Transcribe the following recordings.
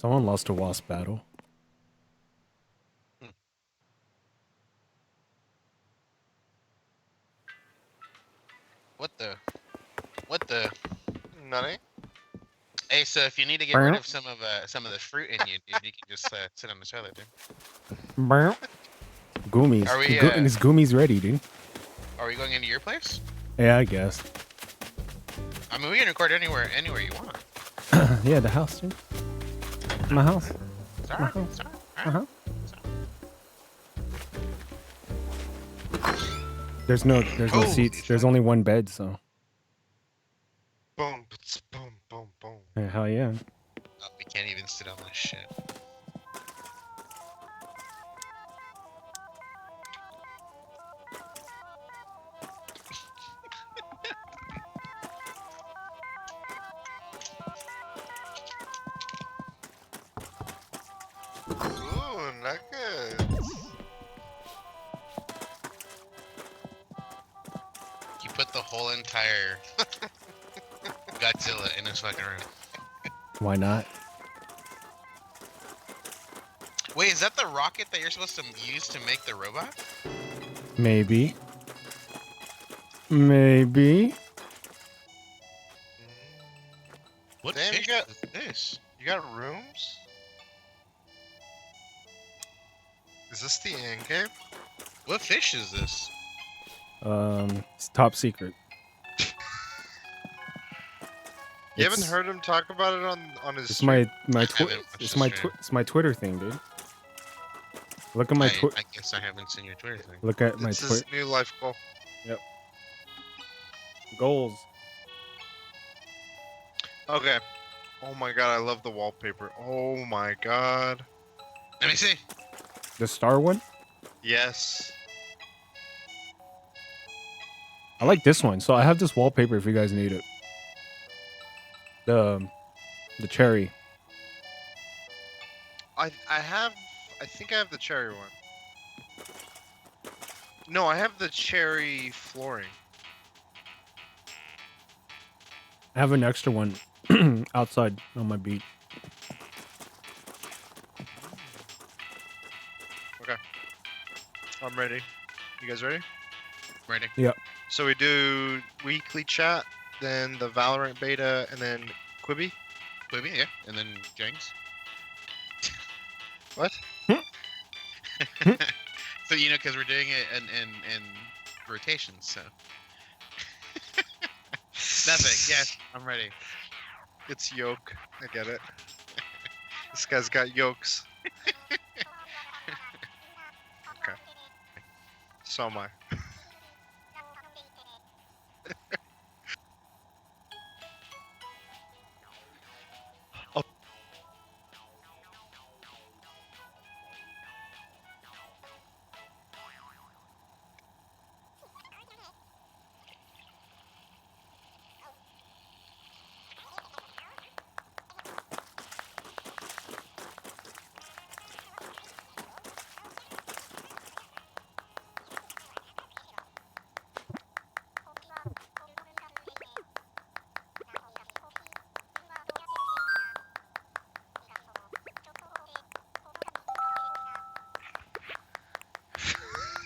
Someone lost a wasp battle. What the? Nutty? Hey, so if you need to get rid of some of the fruit in you, dude, you can just sit on the toilet, dude. Goomies. Are we? His Goomies ready, dude. Are we going into your place? Yeah, I guess. I mean, we can record anywhere you want. Yeah, the house, dude. My house. Sorry. There's no seats. There's only one bed, so. Boom, boom, boom, boom. Yeah, hell yeah. Oh, we can't even sit on this shit. Ooh, nuggets. You put the whole entire Godzilla in his fucking room. Why not? Wait, is that the rocket that you're supposed to use to make the robot? Maybe. Maybe. What Damn, fish is this? You got rooms? Is this the end game? What fish is this? It's top secret. You haven't heard him talk about it on his It's stream? it's my Twitter thing, dude. Look at my Twitter. I guess I haven't seen your Twitter thing. Look at my It's Twitter. his new life goal. Yep. Goals. Okay. Oh my god, I love the wallpaper. Oh my god. Let me see. The star one? Yes. I like this one. So I have this wallpaper if you guys need it. The cherry. I think I have the cherry one. No, I have the cherry flooring. I have an extra one outside on my beat. Okay. I'm ready. You guys ready? Ready. Yep. So we do weekly chat, then the Valorant Beta, and then Quibi? Quibi, yeah. And then Jang's. What? So, you know, because we're doing it in rotations, so. Nothing. Yes, I'm ready. It's yoke. I get it. This guy's got yokes. Okay. So am I. Oh.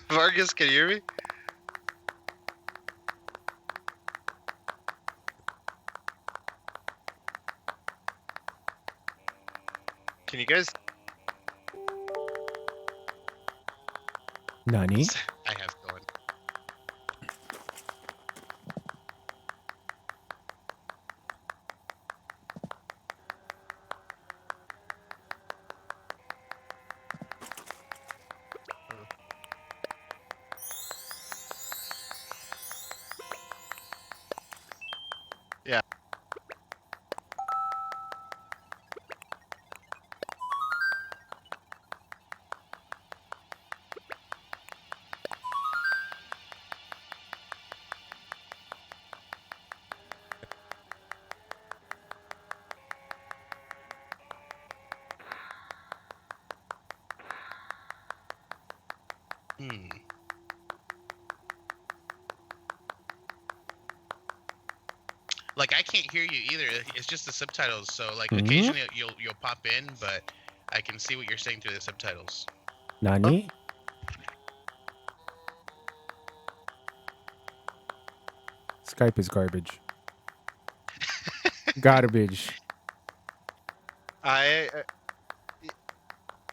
Vargas, can you hear me? Can you guys? Nani? I have going. Yeah. Hmm. Like I can't hear you either. It's just the subtitles. So like Mhm. occasionally you'll pop in, but I can see what you're saying through the subtitles. Nani? Skype is garbage. Garbage. I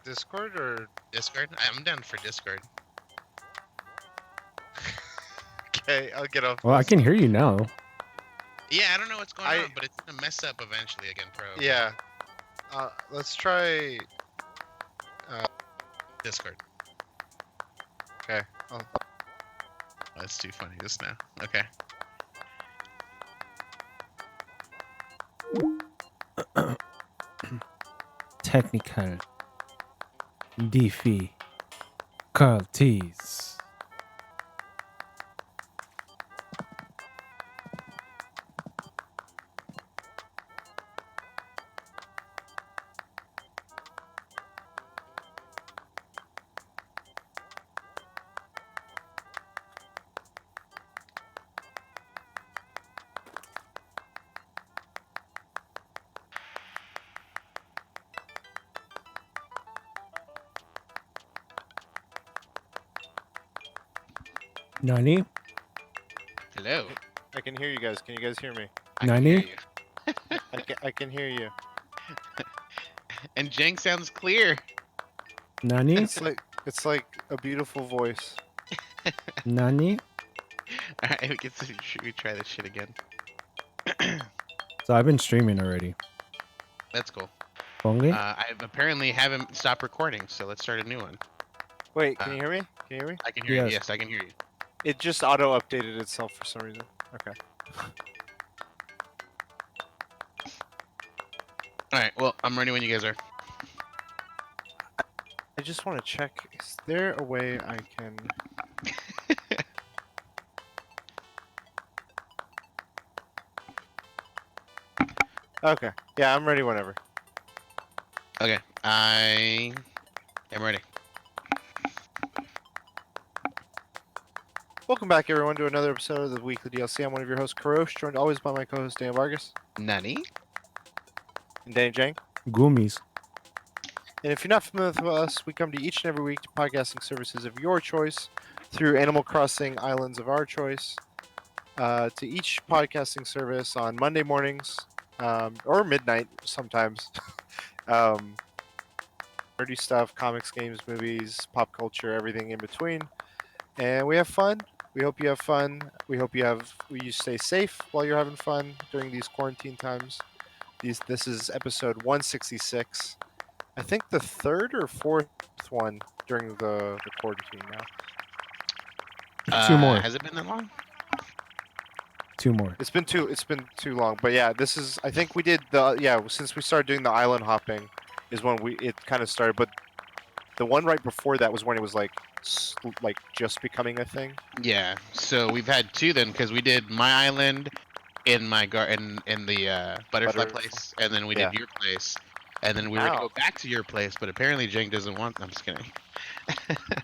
Discord or Discord? I'm down for Discord. okay, I'll get off. Well, I this. can hear you now. Yeah, I don't know what's going I- on, but it's gonna mess up eventually again, Pro. Yeah. Let's try. Discord. Okay. Oh, that's too funny just now. Okay. Technical. Difficulties. Nani? Hello. I can hear you guys. Can you guys hear me? I can hear Nani? you. I can hear you. And Jang sounds clear. Nani? It's like a beautiful voice. Nani? Alright, should we try this shit again? So I've been streaming already. That's cool. Only? I apparently haven't stopped recording, so let's start a new one. Wait, can you hear me? Can you hear me? I can hear you. Yes. Yes, I can hear you. It just auto updated itself for some reason. Okay. Alright, well, I'm ready when you guys are. I just want to check. Is there a way I can? Okay. Yeah, I'm ready whenever. Okay, I am ready. Welcome back, everyone, to another episode of the Weekly DLC. I'm one of your hosts, Kurosh, joined always by my co-host, Dan Vargas. Nani? And Danny Jang. Goomies. And if you're not familiar with us, we come to each and every week to podcasting services of your choice through Animal Crossing Islands of our choice. To each podcasting service on Monday mornings or midnight sometimes. Nerdy stuff, comics, games, movies, pop culture, everything in between. And we have fun. We hope you have fun. We hope you stay safe while you're having fun during these quarantine times. This is episode 166. I think the third or fourth one during the quarantine now. Two more. Has it been that long? Two more. It's been too long, but yeah, this is. I think we did since we started doing the island hopping, is when it kind of started. But the one right before that was when it was like just becoming a thing. Yeah. So we've had two then, because we did my island in my in the butterfly place, and then we did your place, and then we were gonna go back to your place, but apparently Jang doesn't want. I'm just kidding.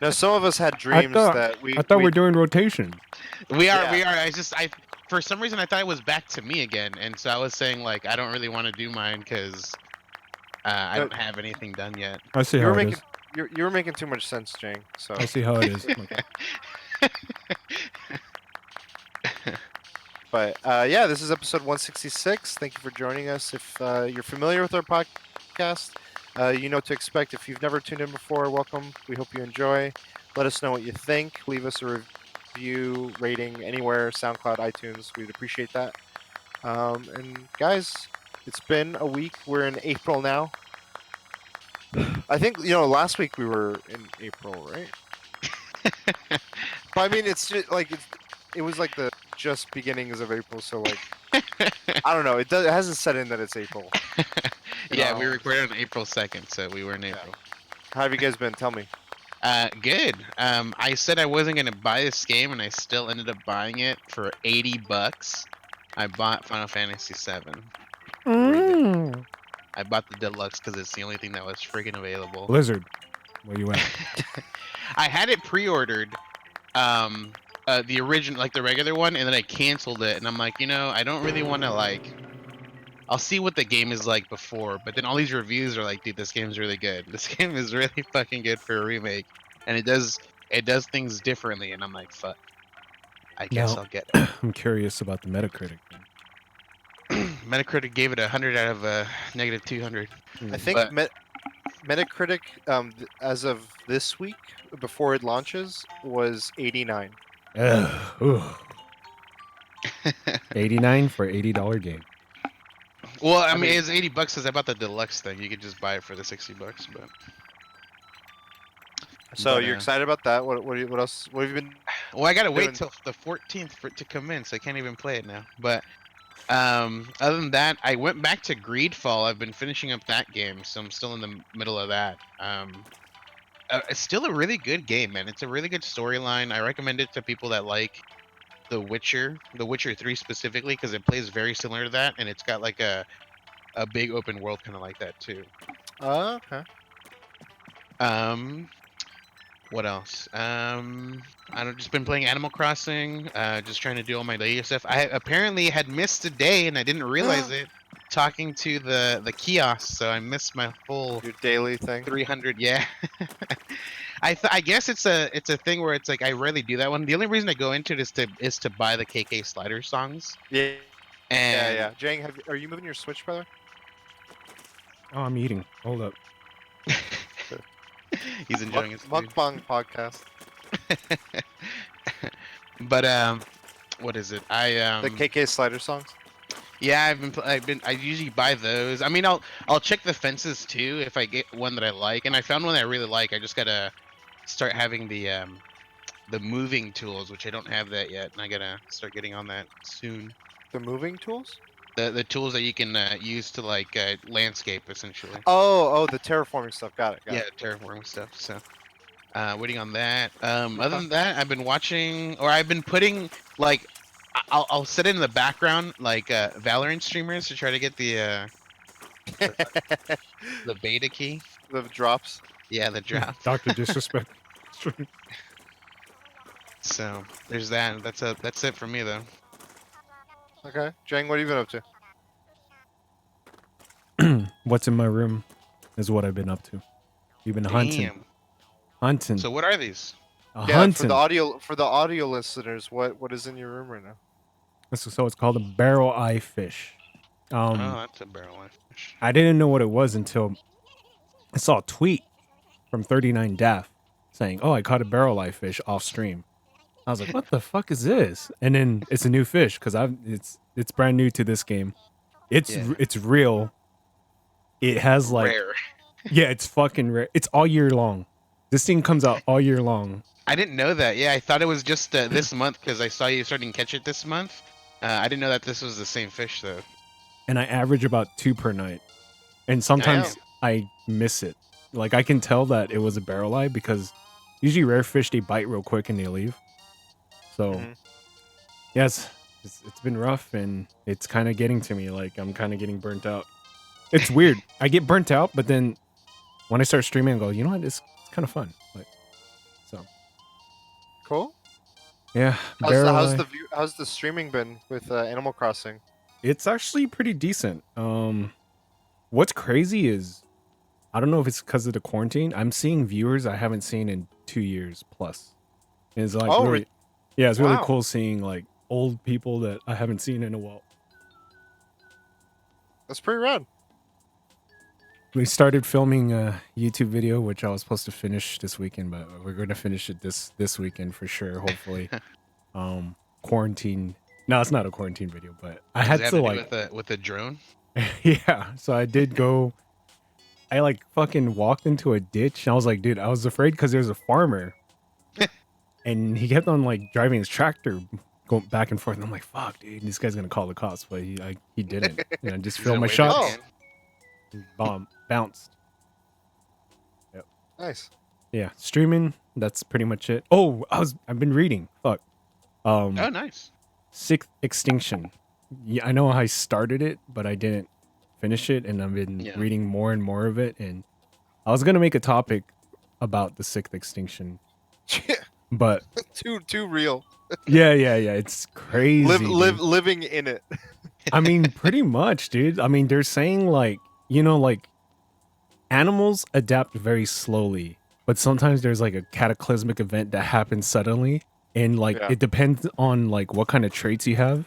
Now some of us had dreams that I thought we were doing rotation. We are. I for some reason I thought it was back to me again, and so I was saying like I don't really want to do mine because I don't have anything done yet. I see how it is. You were making too much sense, Jang. So I see how it is. But yeah, this is episode 166. Thank you for joining us. If you're familiar with our podcast, you know what to expect. If you've never tuned in before, welcome. We hope you enjoy. Let us know what you think. Leave us a review, rating anywhere, SoundCloud, iTunes. We'd appreciate that. And guys, it's been a week. We're in April now. I think last week we were in April, right? But I mean, it's just like it was like the just beginnings of April, so like I don't know. It hasn't set in that it's April. Yeah, we recorded on April 2nd, so we were in April. How have you guys been? Tell me. Good. I said I wasn't gonna buy this game, and I still ended up buying it for $80. I bought Final Fantasy VII. I bought the deluxe because it's the only thing that was freaking available. Blizzard. Where you at? I had it pre-ordered a the original, like the regular one, and then I canceled it, and I'm like, I don't really want to like. I'll see what the game is like before, but then all these reviews are like, dude, this game's really good. This game is really fucking good for a remake, and it does things differently, and I'm like, fuck. I guess Now, I'll get I'm curious about the Metacritic thing. it. Metacritic gave it 100 out of negative 200. I Mm. think But Metacritic, as of this week, before it launches, was 89. Ooh. 89 for $80 game. well, I I mean, mean- it's $80 because I bought the deluxe thing. You could just buy it for the $60, but. So But, you're excited about that? What else? What have you been? Well, I gotta doing? wait till the 14th for it to come in, so I can't even play it now. But other than that, I went back to Greedfall. I've been finishing up that game, so I'm still in the middle of that. It's still a really good game, man. It's a really good storyline. I recommend it to people that like The Witcher 3 specifically, because it plays very similar to that, and it's got like a big open world kind of like that too. Okay. What else? I've just been playing Animal Crossing, just trying to do all my daily stuff. I apparently had missed a day and I didn't realize it. Talking to the kiosk, so I missed my full Your daily thing. 300. Yeah, I guess it's a thing where it's like I rarely do that one. The only reason I go into it is to buy the KK Slider songs. Yeah. And Yeah. Jang, are you moving your Switch, brother? Oh, I'm eating. Hold up. he's enjoying his food. Mukbang podcast. But what is it? The KK Slider songs. Yeah, I usually buy those. I mean, I'll check the fences too if I get one that I like, and I found one that I really like. I just gotta start having the moving tools, which I don't have that yet, and I gotta start getting on that soon. The moving tools. The tools that you can use to like landscape essentially. Oh, the terraforming stuff. Got it. Yeah, terraforming stuff. So waiting on that. Other than that, I've been watching, or I've been putting like. I'll set it in the background like Valorant streamers to try to get the beta key. The drops. Yeah, the drop. Dr. Disrespect. So there's that. That's it for me though. Okay. Jang, what have you been up to? What's in my room is what I've been up to. You've been hunting. Damn. Hunting. So what are these? Hunting. For the audio listeners, what is in your room right now? So it's called a barrel eye fish. Oh, that's a barrel eye fish. I didn't know what it was until I saw a tweet from 39 Daff saying, "Oh, I caught a barrel eye fish off stream." I was like, "What the fuck is this?" And then it's a new fish because it's brand new to this game. It's real. It has like Rare. Yeah, it's fucking rare. It's all year long. This thing comes out all year long. I didn't know that. Yeah, I thought it was just this month because I saw you starting to catch it this month. I didn't know that this was the same fish though. And I average about 2 per night. And sometimes I miss it. Like I can tell that it was a barrel eye because usually rare fish, they bite real quick and they leave. So yes, it's been rough and it's kind of getting to me. Like I'm kind of getting burnt out. It's weird. I get burnt out, but then when I start streaming, I go, you know what? It's kind of fun. Like, so Cool. yeah. barrel eye. How's the streaming been with Animal Crossing? It's actually pretty decent. What's crazy is, I don't know if it's because of the quarantine. I'm seeing viewers I haven't seen in 2 years plus. And it's like, really, yeah, it's really wow. cool seeing like old people that I haven't seen in a while. That's pretty rad. We started filming a YouTube video, which I was supposed to finish this weekend, but we're going to finish it this weekend for sure. Hopefully, quarantine. No, it's not a quarantine video, but I had to like with a drone. Yeah, so I did go. I like fucking walked into a ditch. And I was like, dude, I was afraid because there's a farmer, and he kept on like driving his tractor, going back and forth. And I'm like, fuck, dude, this guy's gonna call the cops, but he didn't. You know, just filmed my shots. Bomb bounced. Yep. Nice. Yeah, streaming. That's pretty much it. Oh, I've been reading. Fuck. Oh, nice. Sixth Extinction. Yeah, I know I started it, but I didn't finish it, and I've been reading more and more of it. And I was gonna make a topic about the Sixth Extinction, but too real. Yeah, it's crazy. Living in it. I mean, pretty much, dude. I mean, they're saying like, like animals adapt very slowly, but sometimes there's like a cataclysmic event that happens suddenly, and like Yeah. it depends on like what kind of traits you have,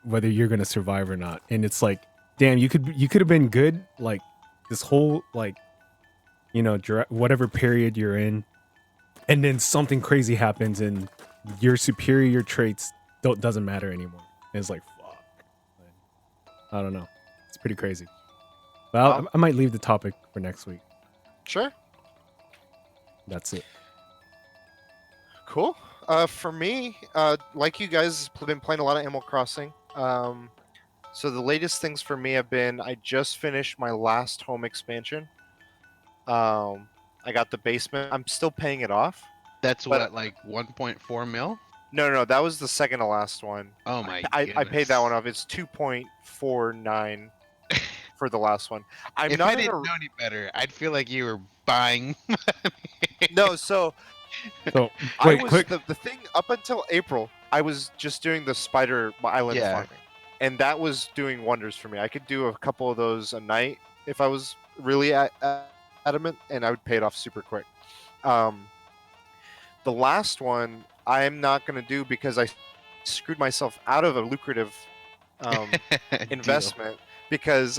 whether you're gonna survive or not. And it's like, damn, you could have been good like this whole like whatever period you're in, and then something crazy happens and your superior traits doesn't matter anymore. And it's like fuck. I don't know. It's pretty crazy. But I might leave the topic for next week. Sure. That's it. Cool. For me, like you guys, have been playing a lot of Animal Crossing. So the latest things for me have been I just finished my last home expansion. I got the basement. I'm still paying it off. That's what, like 1.4 mil? No, that was the second to last one. Oh my! I paid that one off. It's 2.49 for the last one. If I didn't know any better, I'd feel like you were buying. No, so wait, quick. The thing up until April, I was just doing the Spider Island farming, and that was doing wonders for me. I could do a couple of those a night if I was really adamant, and I would pay it off super quick. The last one I'm not going to do because I screwed myself out of a lucrative investment because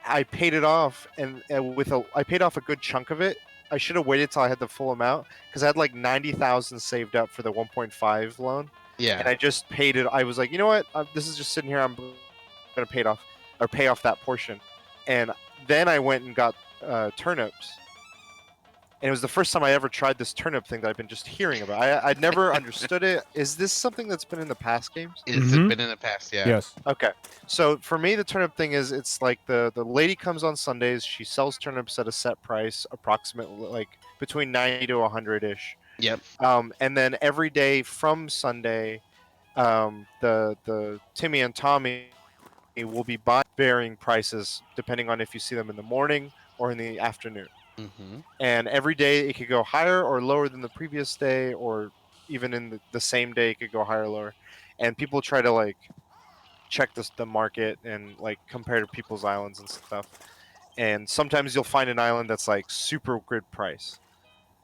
I paid it off, and I paid off a good chunk of it. I should have waited till I had the full amount because I had like 90,000 saved up for the 1.5 loan. Yeah. And I just paid it. I was like, you know what? This is just sitting here. I'm gonna pay off that portion. And then I went and got turnips. And it was the first time I ever tried this turnip thing that I've been just hearing about. I'd never understood it. Is this something that's been in the past games? It's been in the past, yeah. Yes. Okay. So for me, the turnip thing is it's like the lady comes on Sundays. She sells turnips at a set price, approximately like between 90 to 100-ish. Yep. And then every day from Sunday, the Timmy and Tommy will be buying varying prices depending on if you see them in the morning or in the afternoon. Mm-hmm. And every day it could go higher or lower than the previous day, or even in the same day it could go higher or lower. And people try to like check the market and like compare to people's islands and stuff. And sometimes you'll find an island that's like super good price.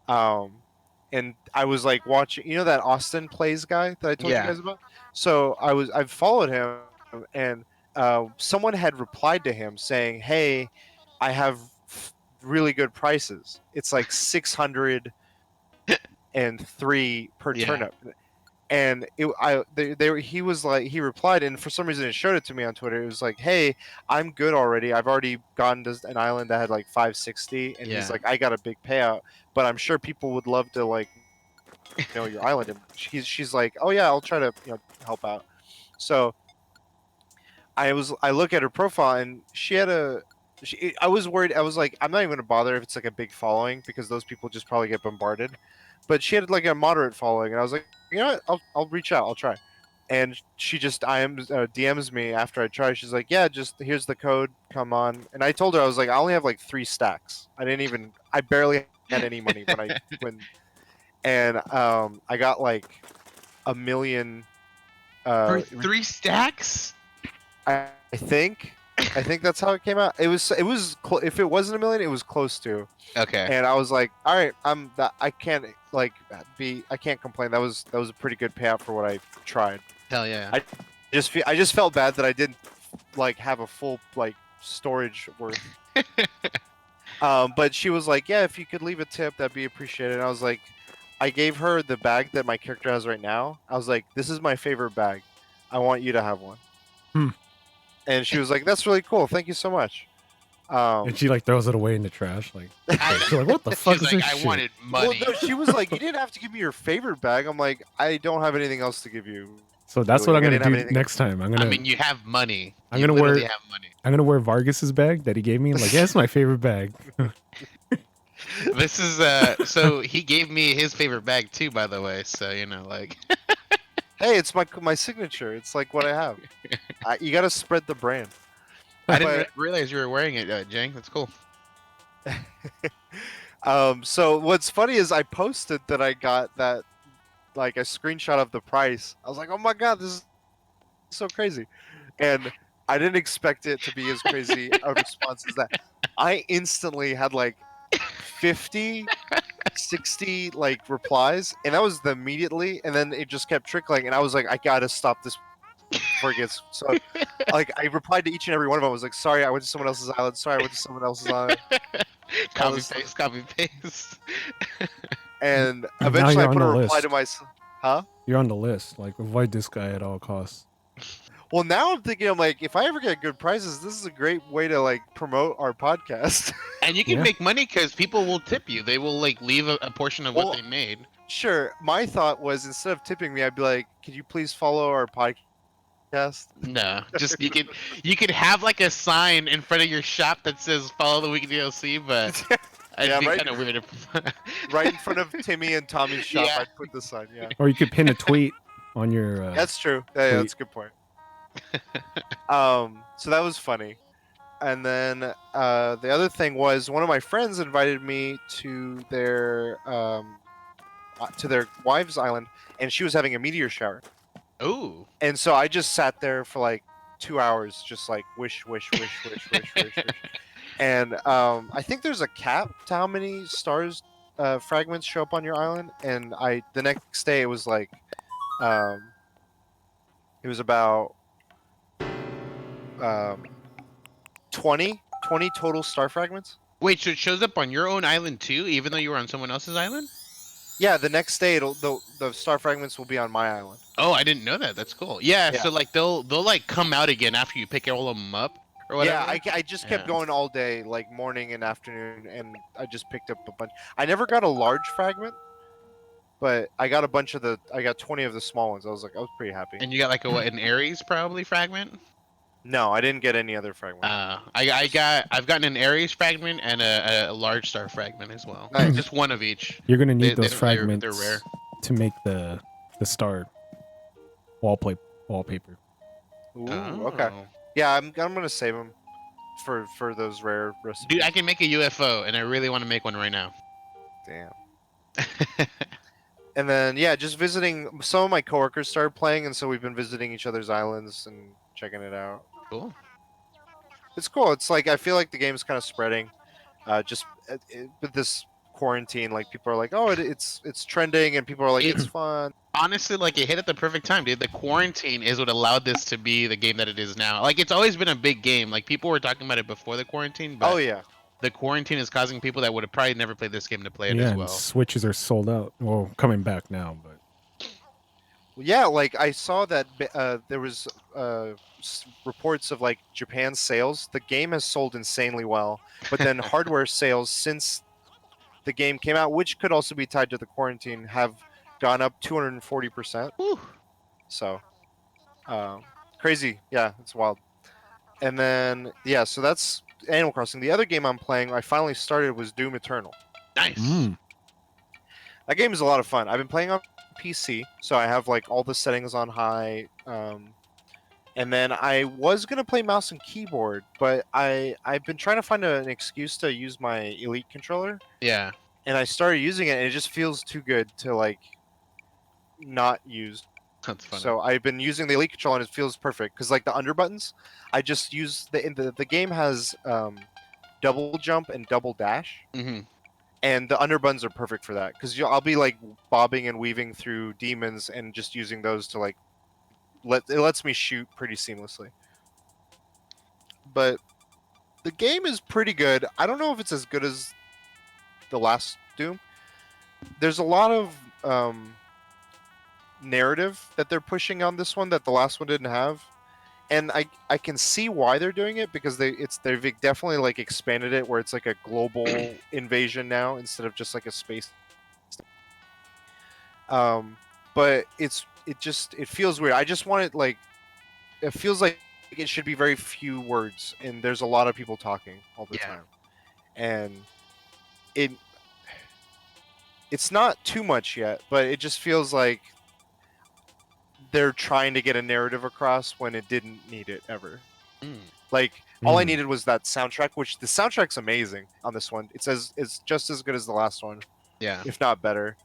And I was like watching, that Austin Plays guy that I told you guys about. So I've followed him, and someone had replied to him saying, "Hey, I have really good prices. It's like 603 per turnip." And he was like, he replied, and for some reason it showed it to me on Twitter. It was like, "Hey, I'm good already. I've already gone to an island that had like 560," and he's like, "I got a big payout, but I'm sure people would love to like know your island." And she's like, "Oh yeah, I'll try to help out." So I look at her profile, and she had I was worried. I was like, I'm not even gonna bother if it's like a big following because those people just probably get bombarded. But she had like a moderate following, and I was like, you know what? I'll reach out. I'll try. And she just DMs me after I try. She's like, yeah, just here's the code. Come on. And I told her I was like, I only have like 3 stacks. I barely had any money and I got like 1 million. For 3 stacks? I think that's how it came out. It was if it wasn't 1 million, it was close to. Okay. And I was like, all right, I can't complain. That was a pretty good payout for what I tried. Hell yeah. I just felt bad that I didn't like have a full like storage worth. But she was like, yeah, if you could leave a tip, that'd be appreciated. And I was like, I gave her the bag that my character has right now. I was like, this is my favorite bag. I want you to have one. And she was like, that's really cool. Thank you so much. And she like throws it away in the trash. Like, she's like, what the fuck is like, this I shit? wanted money. Well, no, she was like, you didn't have to give me your favorite bag. I'm like, I don't have anything else to give you. So that's what I'm gonna do next time. I mean, you have money. I'm gonna wear Vargas's bag that he gave me. I'm like, yeah, it's my favorite bag. This is so he gave me his favorite bag too, by the way. So like. Hey, it's my signature. It's like what I have. You got to spread the brand. I didn't realize you were wearing it, Jang. That's cool. So what's funny is I posted that I got that like a screenshot of the price. I was like, oh my god, this is so crazy, and I didn't expect it to be as crazy a response as that. I instantly had like 50, 60 like replies, and that was the immediately, and then it just kept trickling, and I was like, I gotta stop this before it gets so. Like I replied to each and every one of them. I was like, sorry, I went to someone else's island. Sorry, I went to someone else's island. All Copy this stuff. paste, copy paste. And Now eventually, I you're on put a the reply list. to my. Huh? You're on the list. Like, avoid this guy at all costs. Well, now I'm thinking, I'm like, if I ever get good prizes, this is a great way to like promote our podcast. And you can Yeah. make money because people will tip you. They will like leave a portion of Well, what they made. Sure. My thought was instead of tipping me, I'd be like, could you please follow our podcast? No, just you could have like a sign in front of your shop that says "Follow the Weekly DLC," but it'd Yeah, be right. kind of weird. Right in front of Timmy and Tommy's shop, Yeah. I'd put the sign. Yeah, Or you could pin a tweet on your. that's true. Yeah, that's a good point. So that was funny. And then the other thing was one of my friends invited me to their wife's island, and she was having a meteor shower. Ooh. And so I just sat there for like 2 hours, just like wish, wish, wish, wish, wish, wish, wish. And I think there's a cap to how many stars fragments show up on your island. And the next day it was like, it was about 20 total star fragments. Wait, so it shows up on your own island too, even though you were on someone else's island? Yeah, the next day the star fragments will be on my island. Oh, I didn't know that. That's cool. Yeah, Yeah. so like they'll like come out again after you pick all of them up or whatever. Yeah, I just kept Yeah. going all day, like morning and afternoon, and I just picked up a bunch. I never got a large fragment, but I got I got 20 of the small ones. I was pretty happy. And you got like an Aries probably fragment. No, I didn't get any other fragment. I've gotten an Aries fragment and a large star fragment as well. Nice. Just one of each. You're gonna need They- those they're- fragments they're rare. to make the star wallpaper. Ooh, okay. Oh. Yeah, I'm gonna save them for those rare recipes. Dude, I can make a UFO, and I really want to make one right now. Damn. And then yeah, just visiting. Some of my coworkers started playing, and so we've been visiting each other's islands and checking it out. Cool. It's cool. It's like I feel like the game's kind of spreading. Just with this quarantine, like people are like, oh, it's trending, and people are like, it's fun. Honestly, like it hit at the perfect time, dude. The quarantine is what allowed this to be the game that it is now. Like it's always been a big game. Like people were talking about it before the quarantine, but Oh yeah. the quarantine is causing people that would have probably never played this game to play it Yeah, as and well. Switches are sold out. Well, coming back now, but Yeah, like I saw that there was reports of like Japan sales. The game has sold insanely well, but then hardware sales since the game came out, which could also be tied to the quarantine, have gone up 240%. Whew. So crazy. Yeah, it's wild. And then yeah, so that's Animal Crossing. The other game I'm playing, I finally started, was Doom Eternal. Nice. That game is a lot of fun. I've been playing on PC, so I have like all the settings on high. And then I was gonna play mouse and keyboard, but I've been trying to find an excuse to use my Elite controller, Yeah. and I started using it, and it just feels too good to like not use. That's funny. So I've been using the Elite controller, and it feels perfect because like the under buttons, I just use the game has double jump and double dash. hmm And the underbuns are perfect for that because I'll be like bobbing and weaving through demons and just using those to like it lets me shoot pretty seamlessly. But the game is pretty good. I don't know if it's as good as the last Doom. There's a lot of narrative that they're pushing on this one that the last one didn't have. And I can see why they're doing it because they've definitely like expanded it where it's like a global invasion now instead of just like a space. But it feels weird. I just want it like it feels like it should be very few words and there's a lot of people talking all the time, and it's not too much yet, but it just feels like they're trying to get a narrative across when it didn't need it ever. Like all I needed was that soundtrack, which the soundtrack's amazing on this one. It's just as good as the last one, Yeah. if not better.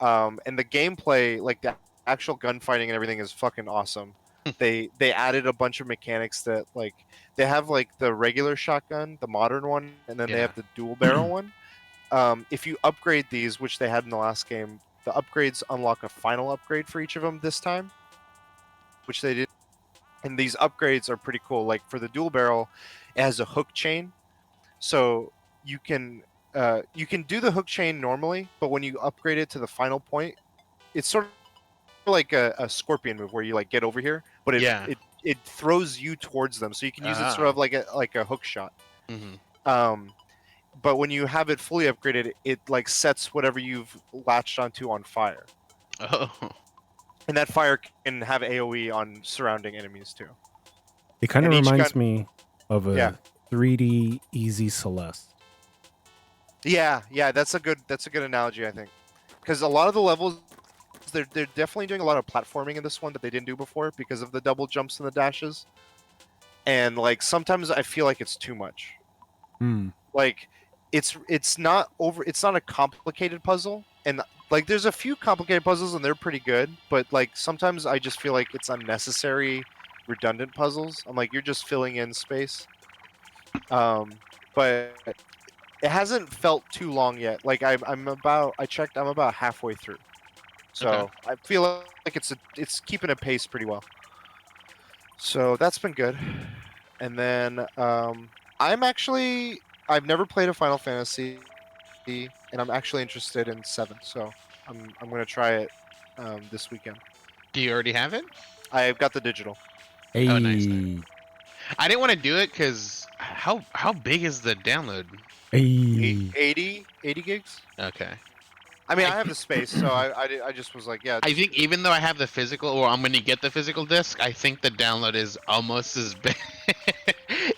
And the gameplay, like the actual gunfighting and everything, is fucking awesome. They added a bunch of mechanics that like they have like the regular shotgun, the modern one, and then they Yeah. have the dual barrel one. If you upgrade these, which they had in the last game, the upgrades unlock a final upgrade for each of them this time, which they did. And these upgrades are pretty cool. Like for the dual barrel, it has a hook chain, so you can you can do the hook chain normally, but when you upgrade it to the final point, it's sort of like a scorpion move where you like get over here, but Yeah. it throws you towards them, so you can use it sort of like a hook shot. Mm-hmm. Um, but when you have it fully upgraded, it like sets whatever you've latched onto on fire, Oh. and that fire can have AOE on surrounding enemies too. It kind of And each gun, reminds me of yeah, a 3D Easy Celeste. yeah, that's a good analogy, I think, because a lot of the levels they're definitely doing a lot of platforming in this one that they didn't do before because of the double jumps and the dashes, and like sometimes I feel like it's too much. Hmm. Like it's not a complicated puzzle, and like there's a few complicated puzzles and they're pretty good, but like sometimes I just feel like it's unnecessary redundant puzzles. I'm like, you're just filling in space. But it hasn't felt too long yet. Like I checked, I'm about halfway through, Okay. so I feel like it's keeping a pace pretty well. So that's been good. And then I've never played a Final Fantasy, and I'm actually interested in 7. So I'm gonna try it this weekend. Do you already have it? I've got the digital. Oh, nice. Hey, I didn't want to do it because how big is the download? hey. 80 gigs. Okay. I mean, I I have the space, so I just was like, yeah. I think even though I have the physical, or I'm gonna get the physical disc, I think the download is almost as big.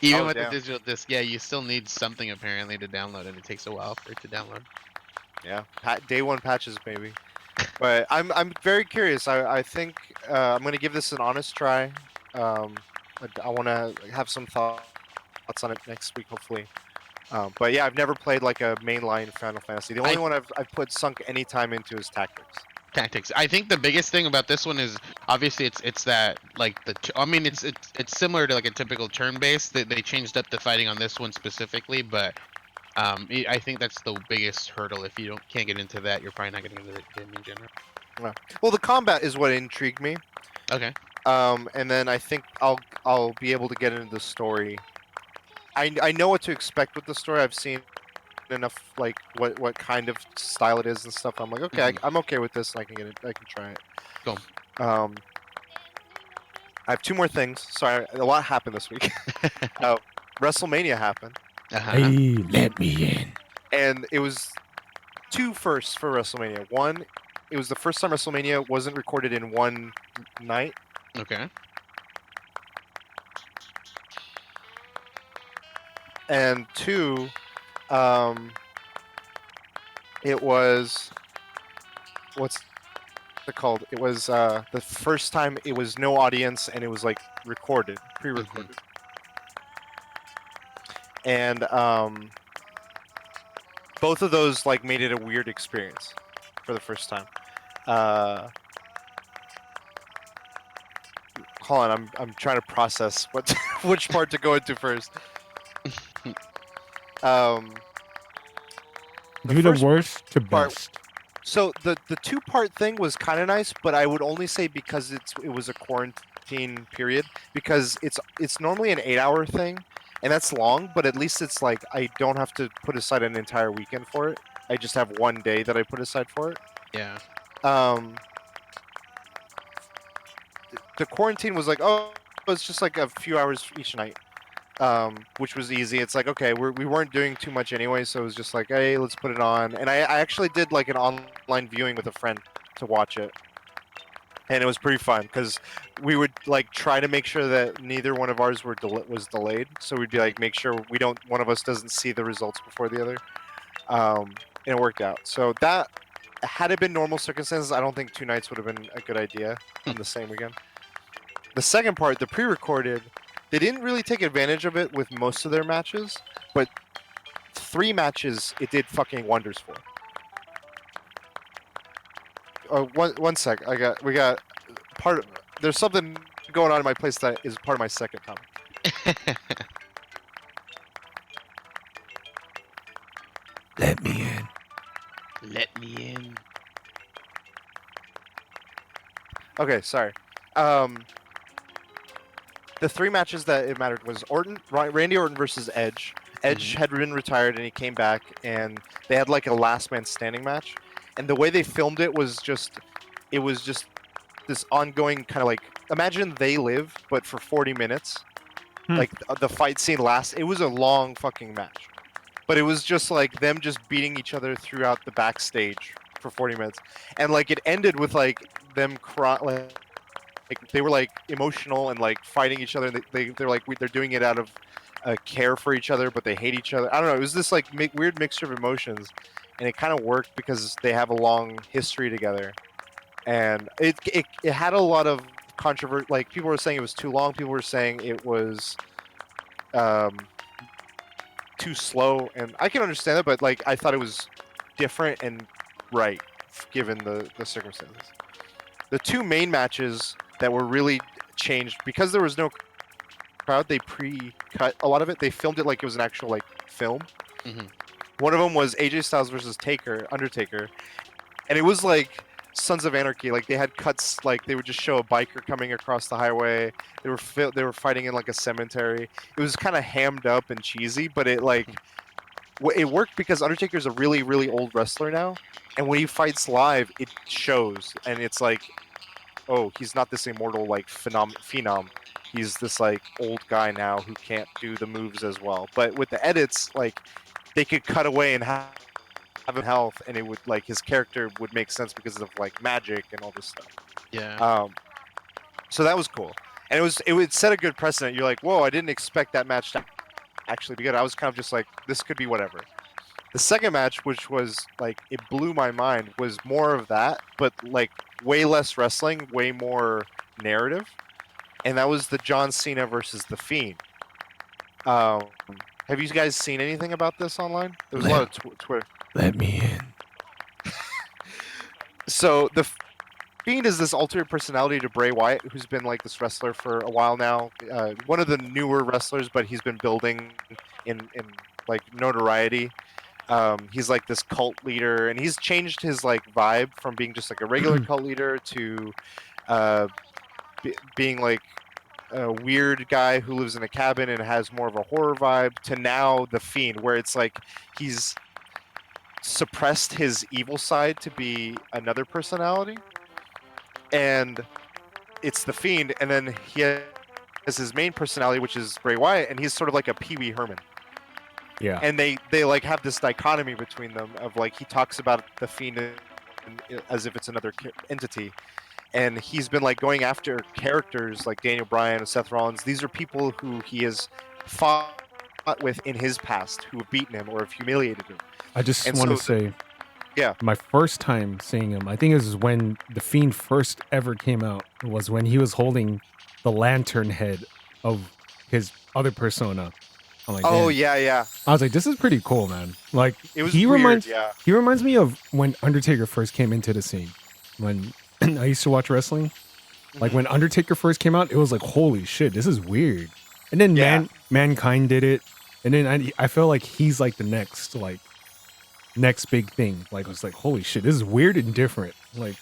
Even Oh with the damn. digital disc, yeah, you still need something apparently to download, and it takes a while for it to download. Yeah, day one patches, maybe. But I'm very curious. I think I'm gonna give this an honest try. I want to have some thoughts on it next week, hopefully. But yeah, I've never played like a mainline Final Fantasy. The only I one I've put sunk any time into is Tactics. Tactics. I think the biggest thing about this one is obviously it's that like I mean it's similar to like a typical turn based. They changed up the fighting on this one specifically, but I think that's the biggest hurdle. If you can't get into that, you're probably not getting into the game in general. Yeah. Well, the combat is what intrigued me. Okay. And then I think I'll be able to get into the story. I know what to expect with the story. I've seen enough like what kind of style it is and stuff. I'm like, okay, I'm okay with this. I can get it. I can try it. Cool. Um, I have two more things. Sorry, a lot happened this week. WrestleMania happened, Hey, let me in. and it was two firsts for WrestleMania. One, it was the first time WrestleMania wasn't recorded in one night, Okay. and two, um, it was what's it called? It was the first time it was no audience and it was like recorded, pre-recorded, and both of those like made it a weird experience for the first time. Hold on, I'm trying to process what which part to go into first. Um, Do the first worst to part. best. So the two-part thing was kind of nice, but I would only say because it was a quarantine period, because it's normally an 8-hour thing, and that's long. But at least it's like I don't have to put aside an entire weekend for it. I just have one day that I put aside for it. Yeah. Um, the quarantine was like, oh, it's just like a few hours each night, which was easy. It's like, okay, we weren't doing too much anyway, so it was just like, hey, let's put it on. And I actually did like an online viewing with a friend to watch it, and it was pretty fun because we would like try to make sure that neither one of ours was delayed. So we'd be like, make sure one of us doesn't see the results before the other, and it worked out. So that had it been normal circumstances, I don't think 2 nights would have been a good idea on the same weekend. The second part, the pre-recorded, they didn't really take advantage of it with most of their matches, but 3 matches it did fucking wonders for. one sec. We got part. There's something going on in my place that is part of my second topic. Let me in. Let me in. Okay, sorry. The 3 matches that it mattered was Randy Orton versus Edge. Edge had been retired and he came back, and they had like a last man standing match. And the way they filmed it was just this ongoing kind of like, imagine They Live but for 40 minutes. Like the fight scene lasts. It was a long fucking match, but it was just like them just beating each other throughout the backstage for 40 minutes, and like it ended with like them cry, like they were like emotional and like fighting each other. And they're like they're doing it out of care for each other, but they hate each other. I don't know. It was this like weird mixture of emotions, and it kind of worked because they have a long history together, and it had a lot of controversy. Like people were saying it was too long. People were saying it was too slow, and I can understand it, but like I thought it was different and right given the circumstances. The 2 main matches that were really changed because there was no crowd. They pre-cut a lot of it. They filmed it like it was an actual like film. One of them was AJ Styles versus Undertaker, and it was like Sons of Anarchy. Like they had cuts, like they would just show a biker coming across the highway. They were fighting in like a cemetery. It was kind of hammed up and cheesy, but it like it worked because Undertaker's a really really old wrestler now, and when he fights live, it shows, and it's like, oh, he's not this immortal like phenom. He's this like old guy now who can't do the moves as well. But with the edits, like they could cut away and have him health, and it would like his character would make sense because of like magic and all this stuff. Yeah. So that was cool, and it would set a good precedent. You're like, whoa, I didn't expect that match to actually be good. I was kind of just like, this could be whatever. The second match, which was like it blew my mind, was more of that, but like way less wrestling, way more narrative, and that was the John Cena versus the Fiend. Have you guys seen anything about this online? There was a lot of Twitter. Let me in. So the Fiend is this alternate personality to Bray Wyatt, who's been like this wrestler for a while now. One of the newer wrestlers, but he's been building in like notoriety. He's like this cult leader, and he's changed his like vibe from being just like a regular cult leader to being like a weird guy who lives in a cabin and has more of a horror vibe, to now the Fiend, where it's like he's suppressed his evil side to be another personality, and it's the Fiend, and then he has his main personality, which is Bray Wyatt, and he's sort of like a Pee Wee Herman. Yeah. And they like have this dichotomy between them of like he talks about the Fiend as if it's another entity, and he's been like going after characters like Daniel Bryan and Seth Rollins. These are people who he has fought with in his past, who have beaten him or have humiliated him. I just want to say, yeah, my first time seeing him, I think it was when the Fiend first ever came out, was when he was holding the lantern head of his other persona. I'm like, oh damn. yeah. I was like, this is pretty cool, man. Like It was he weird, he reminds me of when Undertaker first came into the scene. When I used to watch wrestling, like when Undertaker first came out, it was like, holy shit, this is weird. And then Mankind did it, and then I feel like he's like the next big thing. Like it was like, holy shit, this is weird and different. Like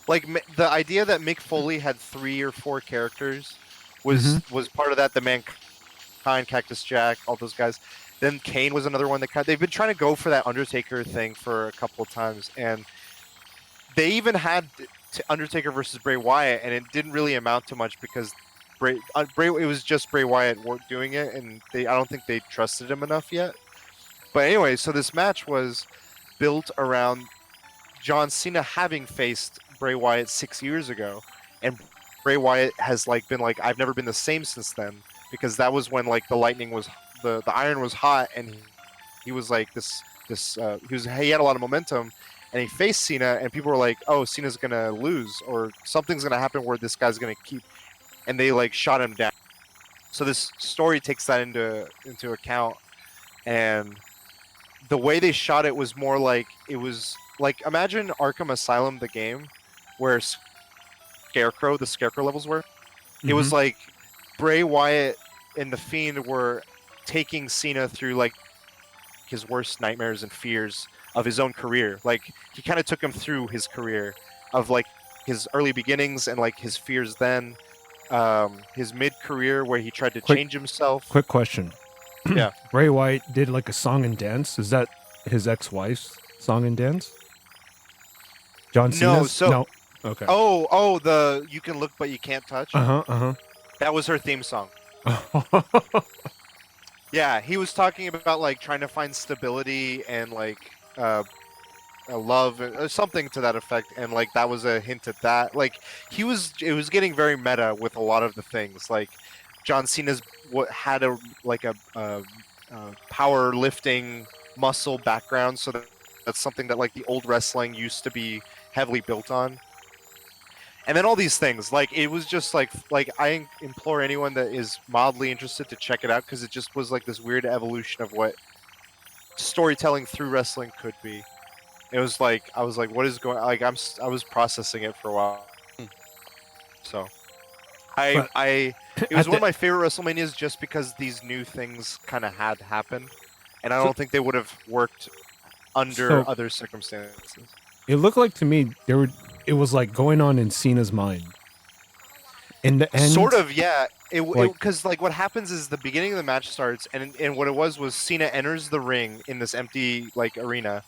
like the idea that Mick Foley had 3 or 4 characters was part of that. The Mankind, Cactus Jack, all those guys. Then Kane was another one that they've been trying to go for that Undertaker thing for a couple of times, and they even had Undertaker versus Bray Wyatt, and it didn't really amount to much because it was just Bray Wyatt doing it, and I don't think they trusted him enough yet. But anyway, so this match was built around John Cena having faced Bray Wyatt 6 years ago, and Bray Wyatt has like been like, I've never been the same since then, because that was when like the iron was hot, and he was like he had a lot of momentum, and he faced Cena, and people were like, oh, Cena's gonna lose, or something's gonna happen where this guy's gonna keep, and they like shot him down. So this story takes that into account, and the way they shot it was more like it was like imagine Arkham Asylum, the game, where Scarecrow, the Scarecrow levels were. It was like Bray Wyatt and the Fiend were taking Cena through like his worst nightmares and fears of his own career. Like he kind of took him through his career of like his early beginnings and like his fears then, his mid-career where he tried to change himself. Quick question. Yeah. Bray Wyatt did like a song and dance. Is that his ex-wife's song and dance? John Cena's? No. Okay. Oh, the You Can Look But You Can't Touch. That was her theme song. Yeah, he was talking about like trying to find stability and like a love or something to that effect, and like that was a hint at that. Like it was getting very meta with a lot of the things. Like John Cena's had a powerlifting muscle background, so that's something that like the old wrestling used to be heavily built on. And then all these things, like it was just like I implore anyone that is mildly interested to check it out, because it just was like this weird evolution of what storytelling through wrestling could be. It was like I was like, what is going? Like I was processing it for a while. So it was one of my favorite WrestleManias just because these new things kind of had happened, and I don't think they would have worked under other circumstances. It looked like to me it was like going on in Cena's mind. In the end, sort of, yeah. Because like what happens is the beginning of the match starts, and what it was Cena enters the ring in this empty like arena,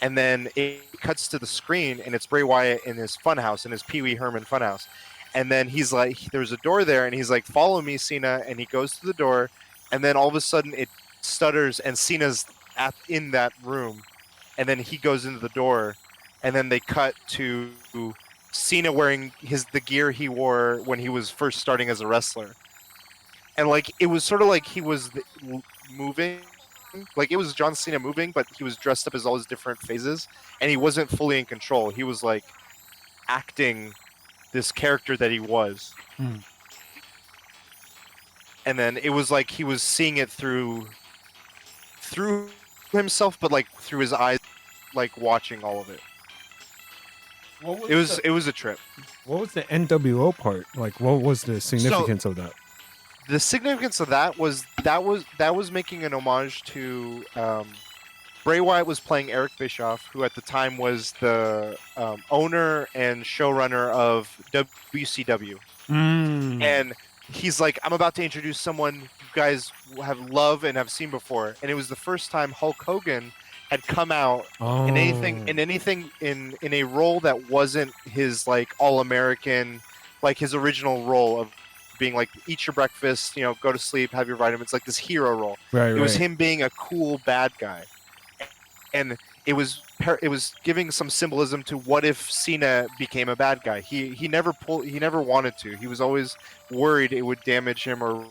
and then it cuts to the screen, and it's Bray Wyatt in his funhouse, in his Pee Wee Herman funhouse, and then he's like, there's a door there, and he's like, follow me, Cena, and he goes to the door, and then all of a sudden it stutters, and Cena's in that room, and then he goes into the door. And then they cut to Cena wearing the gear he wore when he was first starting as a wrestler. And like it was sort of like he was moving, like it was John Cena moving, but he was dressed up as all his different phases, and he wasn't fully in control. He was like acting this character that he was. And then it was like he was seeing it through himself, but like through his eyes, like watching all of it. It was a trip. What was the NWO part? Like, what was the significance of that? The significance of that was making an homage to Bray Wyatt was playing Eric Bischoff, who at the time was the owner and showrunner of WCW. And he's like, I'm about to introduce someone you guys have loved and have seen before, and it was the first time Hulk Hogan had come out in anything in a role that wasn't his like all-American, like his original role of being like, eat your breakfast, go to sleep, have your vitamins, like this hero role. It was him being a cool bad guy, and it was giving some symbolism to what if Cena became a bad guy. He never wanted to. He was always worried it would damage him or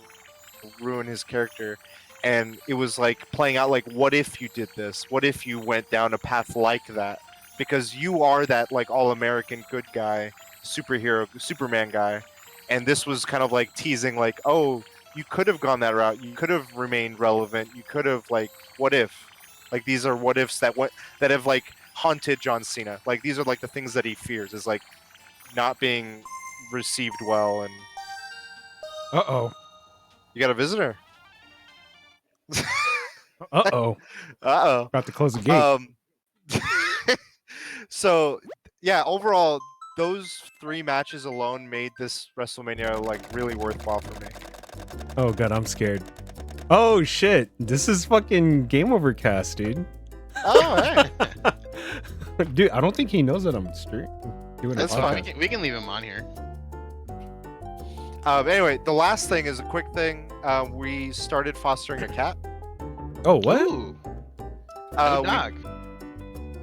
ruin his character. And it was like playing out like, what if you did this? What if you went down a path like that? Because you are that like all-American good guy, superhero, Superman guy. And this was kind of like teasing like, oh, you could have gone that route. You could have remained relevant. You could have like, what if? Like these are what ifs that have like haunted John Cena. Like these are like the things that he fears, is like not being received well. And you got a visitor. About to close the gate. So yeah, overall, those 3 matches alone made this WrestleMania like really worthwhile for me. Oh god, I'm scared. Oh shit, this is fucking Game Overcast, dude. Oh, hey. Dude, I don't think he knows that I'm doing That's fine. We can leave him on here. Anyway, the last thing is a quick thing. We started fostering a cat. Oh, what? Ooh. No dog.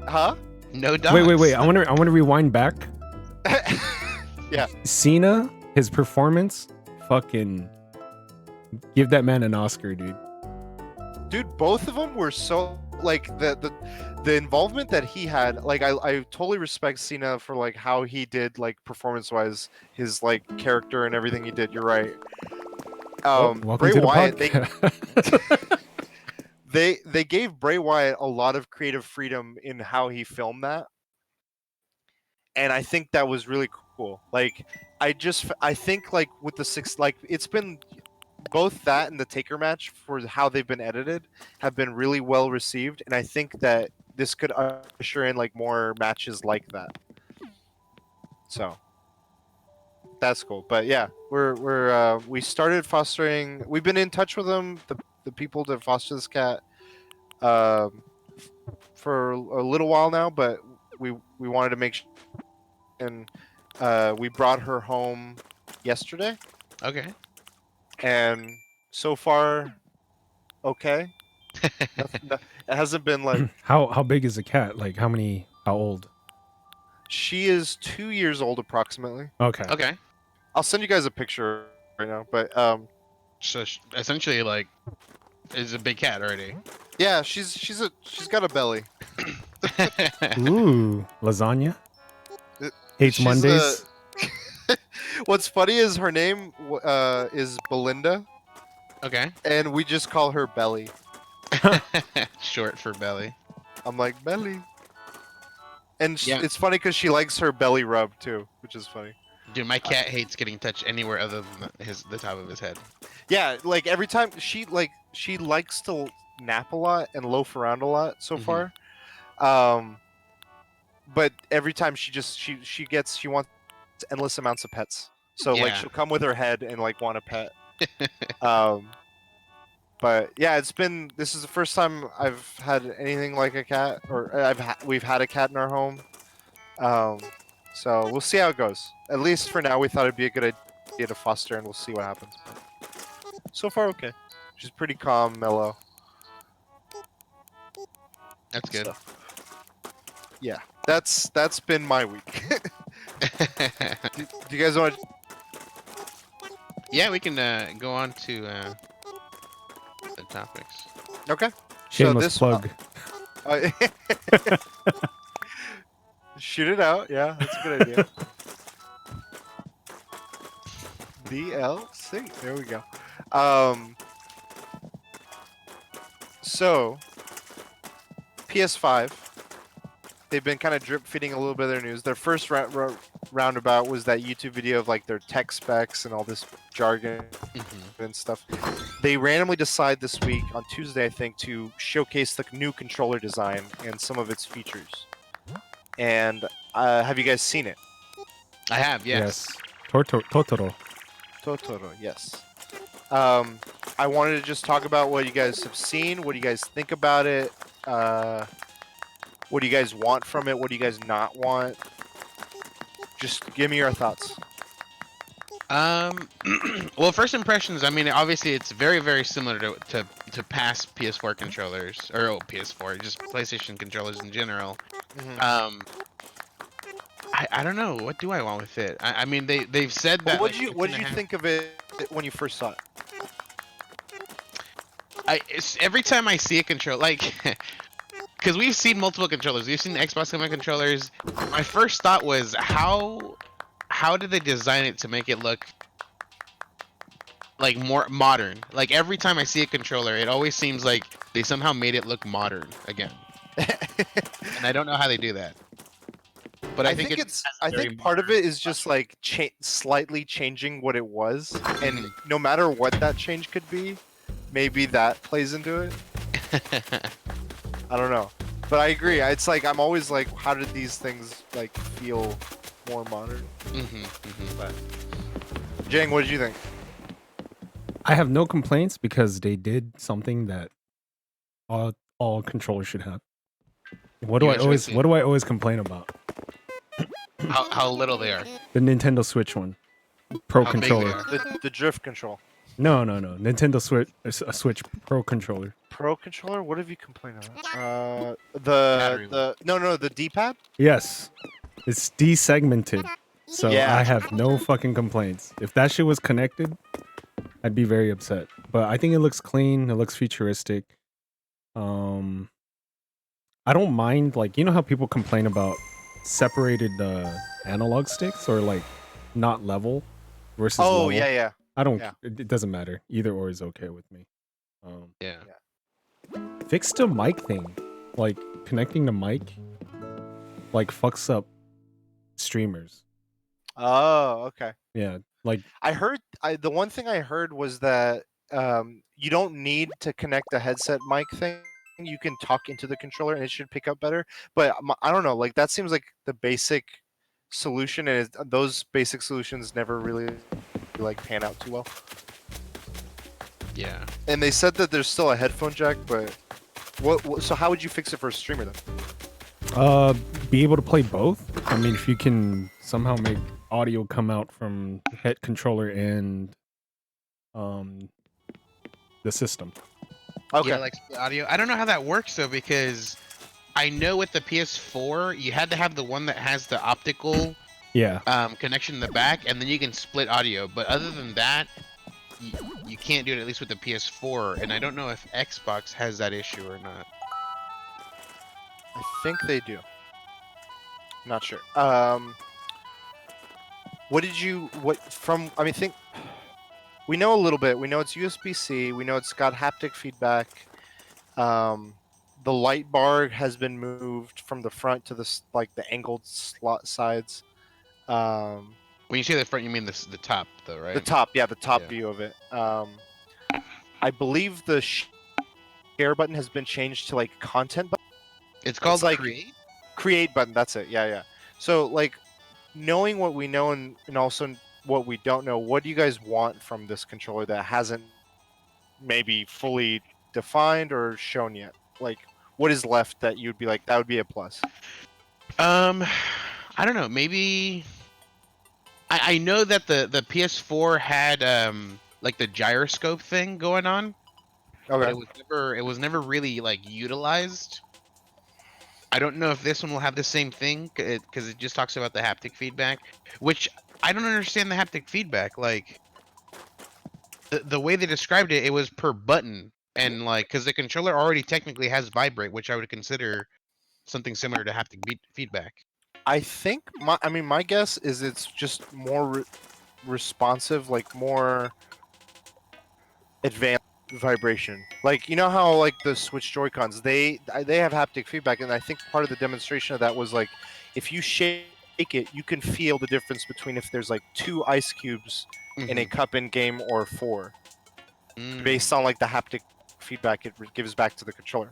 Huh? No dog. Wait. I want to rewind back. Yeah. Cena, his performance, fucking give that man an Oscar, dude. Dude, both of them were so like the involvement that he had. Like I totally respect Cena for like how he did like performance-wise, his like character and everything he did. You're right. Bray Wyatt, they gave Bray Wyatt a lot of creative freedom in how he filmed that. and I think that was really cool. Like, I think like with the six, like it's been both that and the Taker match for how they've been edited have been really well received, and I think that this could usher in like more matches like that. So that's cool. But yeah, we started fostering. We've been in touch with them, the people that foster this cat, um, for a little while now. But we wanted to make sure, and we brought her home yesterday, Okay. and so far, okay. It hasn't been like How big is the cat? Like how old? she is 2 years old approximately. Okay. Okay. I'll send you guys a picture right now, but So essentially, like, is a big cat already. yeah, she's got a belly. Ooh, lasagna. Uh, Hates she's, Mondays. What's funny is her name is Belinda, Okay. and we just call her Belly. Short for belly. I'm like Belly, and Yeah. it's funny because she likes her belly rub too, which is funny. Dude, my cat hates getting touched anywhere other than the top of his head. Yeah, like every time she likes to nap a lot and loaf around a lot so Mhm. far. But every time she wants endless amounts of pets. So like Yeah. she'll come with her head and like want a pet. Um, but yeah, this is the first time I've had anything like a cat, or we've had a cat in our home. Um, so we'll see how it goes. At least for now, we thought it'd be a good idea to foster, and we'll see what happens. But so far, okay. She's pretty calm, mellow. That's good. Stuff. Yeah, that's been my week. do you guys want? Yeah, we can go on to the topics. Okay. Shameless plug. Shoot it out. Yeah, that's a good idea. DLC. There we go. So PS5, they've been kind of drip feeding a little bit of their news. Their first roundabout was that YouTube video of like their tech specs and all this jargon and stuff. They randomly decide this week on Tuesday, I think, to showcase the new controller design and some of its features. And have you guys seen it? I have, yes. Totoro. Totoro, yes. I wanted to just talk about what you guys have seen. What do you guys think about it? What do you guys want from it? What do you guys not want? Just give me your thoughts. Well, first impressions. I mean, obviously, it's very, very similar to past PS4 controllers, or PS4, just PlayStation controllers in general. Mm-hmm. I don't know. What do I want with it? I mean, they've said that. What did you think of it when you first saw it? Every time I see a controller, like, because we've seen multiple controllers, we've seen Xbox One controllers. My first thought was how did they design it to make it look like more modern? Like every time I see a controller, it always seems like they somehow made it look modern again, and I don't know how they do that. But I think part of it is just like slightly changing what it was, and no matter what that change could be, maybe that plays into it. I don't know, but I agree. It's like I'm always like, how did these things like feel more modern? But Jang, what did you think? I have no complaints because they did something that all controllers should have. What do I always complain about? How little they are. The Nintendo Switch one. Pro How big they controller. are. The drift control. No. Nintendo Switch, a Switch Pro controller. Pro controller? What have you complained about? The D-pad? Yes. It's desegmented. So Yeah. I have no fucking complaints. If that shit was connected, I'd be very upset. But I think it looks clean, it looks futuristic. I don't mind, like, you know how people complain about separated analog sticks or like not level versus level? Yeah. I don't. Yeah. It doesn't matter. Either or is okay with me. Yeah. Fix the mic thing, like connecting the mic, like fucks up streamers. Oh, okay. Yeah, like I heard the one thing I heard was that you don't need to connect a headset mic thing. You can talk into the controller and it should pick up better. But I don't know. Like that seems like the basic solution, and those basic solutions never really like pan out too well. Yeah. And they said that there's still a headphone jack, but what so how would you fix it for a streamer then? be able to play both. I mean, if you can somehow make audio come out from head controller and the system. Okay. Yeah, like audio. I don't know how that works though, because I know with the PS4 you had to have the one that has the optical connection in the back, and then you can split audio. But other than that, you can't do it, at least with the PS4. And I don't know if Xbox has that issue or not. I think they do. Not sure. I mean, think we know a little bit. We know it's USB-C. We know it's got haptic feedback. The light bar has been moved from the front to the angled slot sides. When you say the front, you mean the top, though, right? The top, yeah, the top view of it. I believe the share button has been changed to like content button. It's called like Create? Create button, that's it. Yeah. So like knowing what we know and also what we don't know, what do you guys want from this controller that hasn't maybe fully defined or shown yet? Like what is left that you'd be like, that would be a plus? I don't know, maybe I know that the PS4 had like the gyroscope thing going on. Okay. But it was never really like utilized. I don't know if this one will have the same thing, because it just talks about the haptic feedback, which I don't understand the haptic feedback. Like the way they described it, it was per button, and like because the controller already technically has vibrate, which I would consider something similar to haptic feedback. I think my guess is it's just more responsive, like more advanced vibration. Like you know how like the Switch Joy-Cons, they have haptic feedback, and I think part of the demonstration of that was like if you shake it, you can feel the difference between if there's like 2 ice cubes in a cup in game or 4, based on like the haptic feedback it gives back to the controller.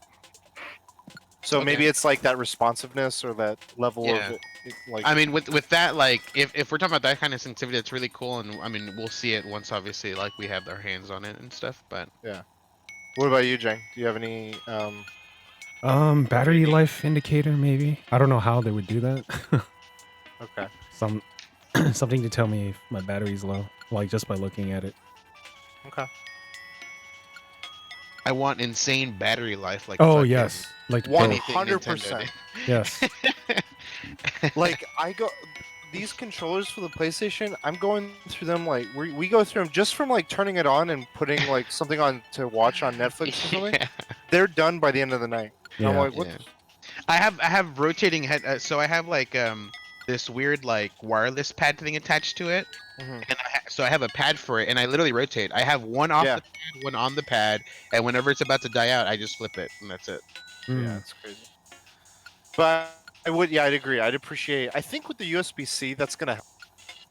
So maybe it's like that responsiveness or that level of it. Like I mean, with that, like if we're talking about that kind of sensitivity, it's really cool, and I mean we'll see it once obviously like we have our hands on it and stuff. But yeah. What about you, Jang? Do you have any battery life indicator maybe? I don't know how they would do that. Okay. Something to tell me if my battery's low, like just by looking at it. Okay. I want insane battery life, like yes, like 100%. Yes. Like these controllers for the PlayStation, I'm going through them like we go through them just from like turning it on and putting like something on to watch on Netflix or something. They're done by the end of the night. Yeah. I'm like, what? I have rotating head, so I have like this weird like wireless pad thing attached to it, and so I have a pad for it, and I literally rotate. I have one off the pad, one on the pad, and whenever it's about to die out, I just flip it, and that's it. Yeah, it's crazy. But I'd agree. I'd appreciate. I think with the USB-C, that's gonna help.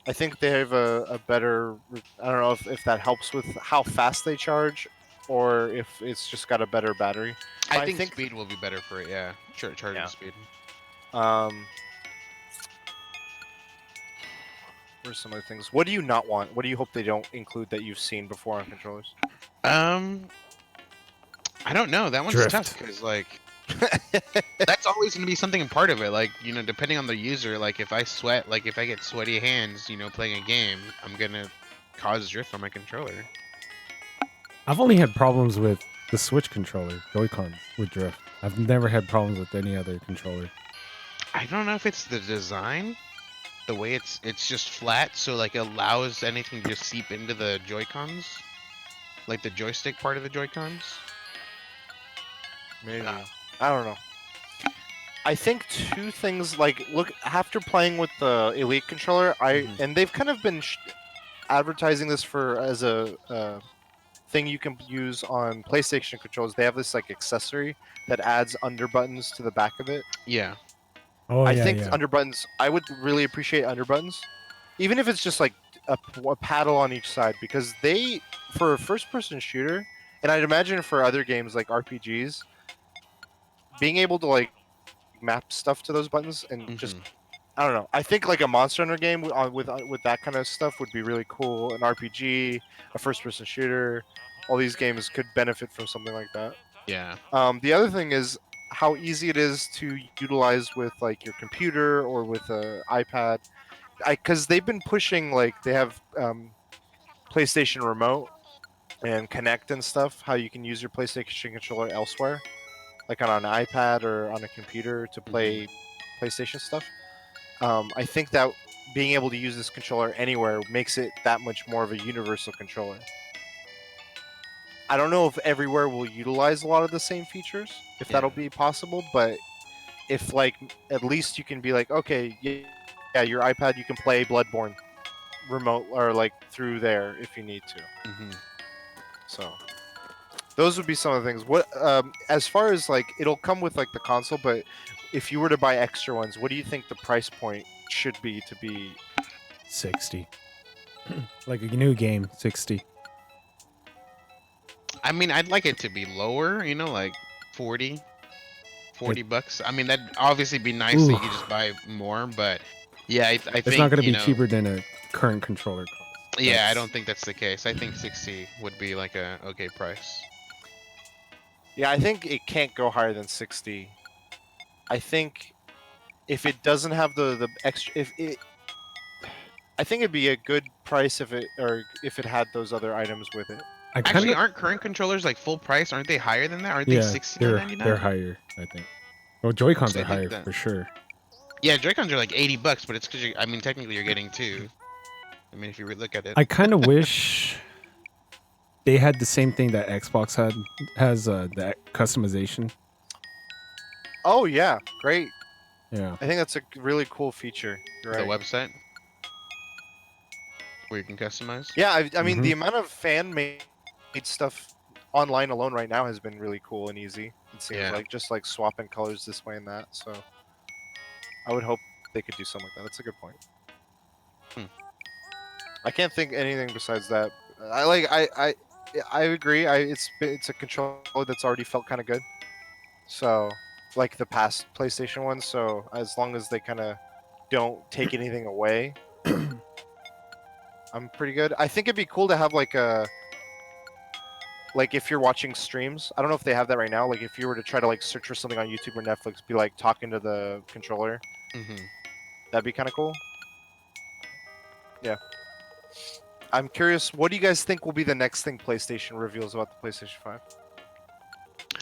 I think they have a better. I don't know if that helps with how fast they charge, or if it's just got a better battery. I think speed will be better for it. Yeah, charging speed. Where's some other things? What do you not want? What do you hope they don't include that you've seen before on controllers? I don't know. That one's tough because like that's always going to be something part of it. Like depending on the user. Like if I sweat, like if I get sweaty hands, playing a game, I'm gonna cause drift on my controller. I've only had problems with the Switch controller, Joy-Cons, with drift. I've never had problems with any other controller. I don't know if it's the design, the way it's just flat, so like it allows anything to just seep into the Joy-Cons, like the joystick part of the Joy-Cons. Maybe. I don't know. I think two things, like, look, after playing with the Elite controller, and they've kind of been advertising this as a thing you can use on PlayStation controllers. They have this, like, accessory that adds under buttons to the back of it. Yeah. Oh I yeah, think yeah. under buttons. I would really appreciate under buttons, even if it's just like a paddle on each side, because they, for a first-person shooter, and I'd imagine for other games like RPGs, being able to like map stuff to those buttons and just Hmm. I don't know. I think like a Monster Hunter game with that kind of stuff would be really cool. An RPG, a first-person shooter, all these games could benefit from something like that. Yeah. The other thing is how easy it is to utilize with like your computer or with a iPad. Because they've been pushing like they have PlayStation Remote and Connect and stuff. How you can use your PlayStation controller elsewhere, like on an iPad or on a computer to Hmm. play PlayStation stuff. I think that being able to use this controller anywhere makes it that much more of a universal controller. I don't know if everywhere will utilize a lot of the same features, if Yeah. that'll be possible, but if like at least you can be like, okay, yeah, your iPad you can play Bloodborne remote or like through there if you need to. Hmm. So those would be some of the things. What as far as like it'll come with like the console, but if you were to buy extra ones, what do you think the price point should be to be 60. Like a new game, 60. I mean, I'd like it to be lower, like 40, It, $40. I mean, that'd obviously be nice that ooh, you could just buy more, but yeah, I it's not think, going to be cheaper than a current controller cost. yeah, I That's don't think that's the case. I think 60 would be like a okay price. Yeah, I think it can't go higher than 60. I think if it doesn't have the extra if it I think it'd be a good price if it had those other items with it. I kind Actually, of aren't current controllers like full price? Aren't they higher than that? Aren't they yeah, they're 69.99? higher, I think. Well, Joy-Cons So are I think higher that for sure. yeah, Joy-Cons are like $80, but it's because I mean, technically you're getting two. I mean, if you look at it. I kind of wish they had the same thing that Xbox has that customization. Oh yeah, great. Yeah. I think that's a really cool feature. You're The right. website where you can customize. Yeah, I mean Hmm. the amount of fan made stuff online alone right now has been really cool and easy. It seems Yeah. like just like swapping colors this way and that. So I would hope they could do something like that. That's a good point. Hmm. I can't think anything besides that. I agree. It's a controller that's already felt kind of good. So like the past PlayStation ones. So as long as they kind of don't take anything away, I'm pretty good. I think it'd be cool to have like if you're watching streams. I don't know if they have that right now. Like if you were to try to like search for something on YouTube or Netflix, be like talking to the controller. Hmm. That'd be kind of cool. Yeah. I'm curious. What do you guys think will be the next thing PlayStation reveals about the PlayStation 5?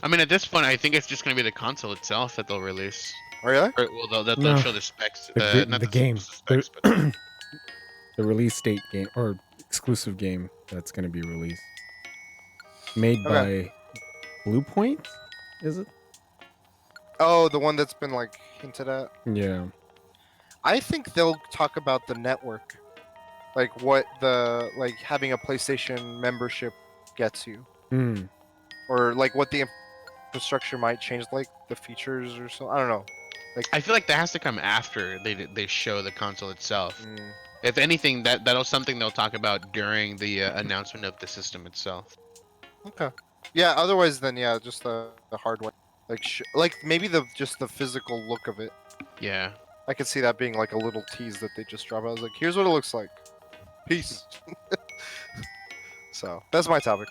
I mean, at this point, I think it's just gonna be the console itself that they'll release. Oh, really? Or, well, they'll No, show the specs. the Not the game, the specs, but the release date game or exclusive game that's going to be released, made Okay. by Blue Point, is it? Oh, the one that's been like hinted at. Yeah. I think they'll talk about the network, like what the like having a PlayStation membership gets you, Mm. or like what the infrastructure might change, like the features or so. I don't know. Like, I feel like that has to come after they show the console itself. mm, If anything, that'll something they'll talk about during the announcement of the system itself. okay. Yeah. Otherwise, then yeah, just the hardware, like maybe the just the physical look of it. Yeah. I could see that being like a little tease that they just drop. I was like, here's what it looks like. Peace. So that's my topic.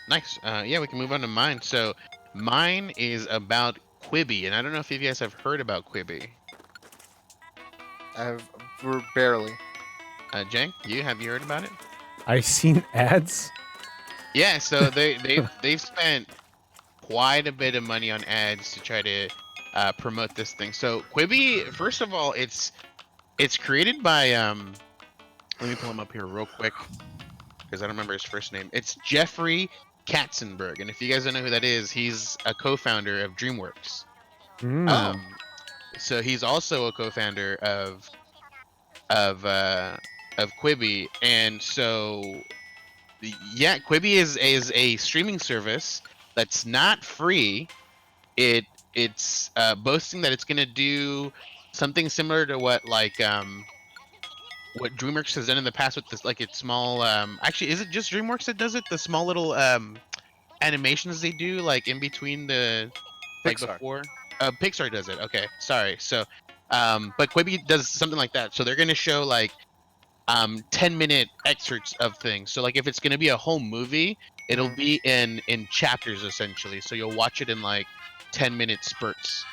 Nice. Yeah, we can move on to mine. So mine is about Quibi, and I don't know if you guys have heard about Quibi. We're barely. Jang, have you heard about it? I've seen ads. Yeah, so they've spent quite a bit of money on ads to try to promote this thing. So Quibi, first of all, it's created by let me pull him up here real quick because I don't remember his first name. It's Jeffrey Katzenberg, and if you guys don't know who that is, he's a co-founder of DreamWorks. Mm. So he's also a co-founder of uh, of Quibi, and so yeah, Quibi is a streaming service that's not free. It it's boasting that it's gonna do something similar to what what DreamWorks has done in the past with this, like its small. Actually, is it just DreamWorks that does it? The small little animations they do, like in between the, like Pixar. before. Pixar does it. Okay, sorry. So, but Quibi does something like that. So they're gonna show like 10-minute excerpts of things. So like if it's gonna be a whole movie, it'll be in chapters essentially. So you'll watch it in like 10-minute spurts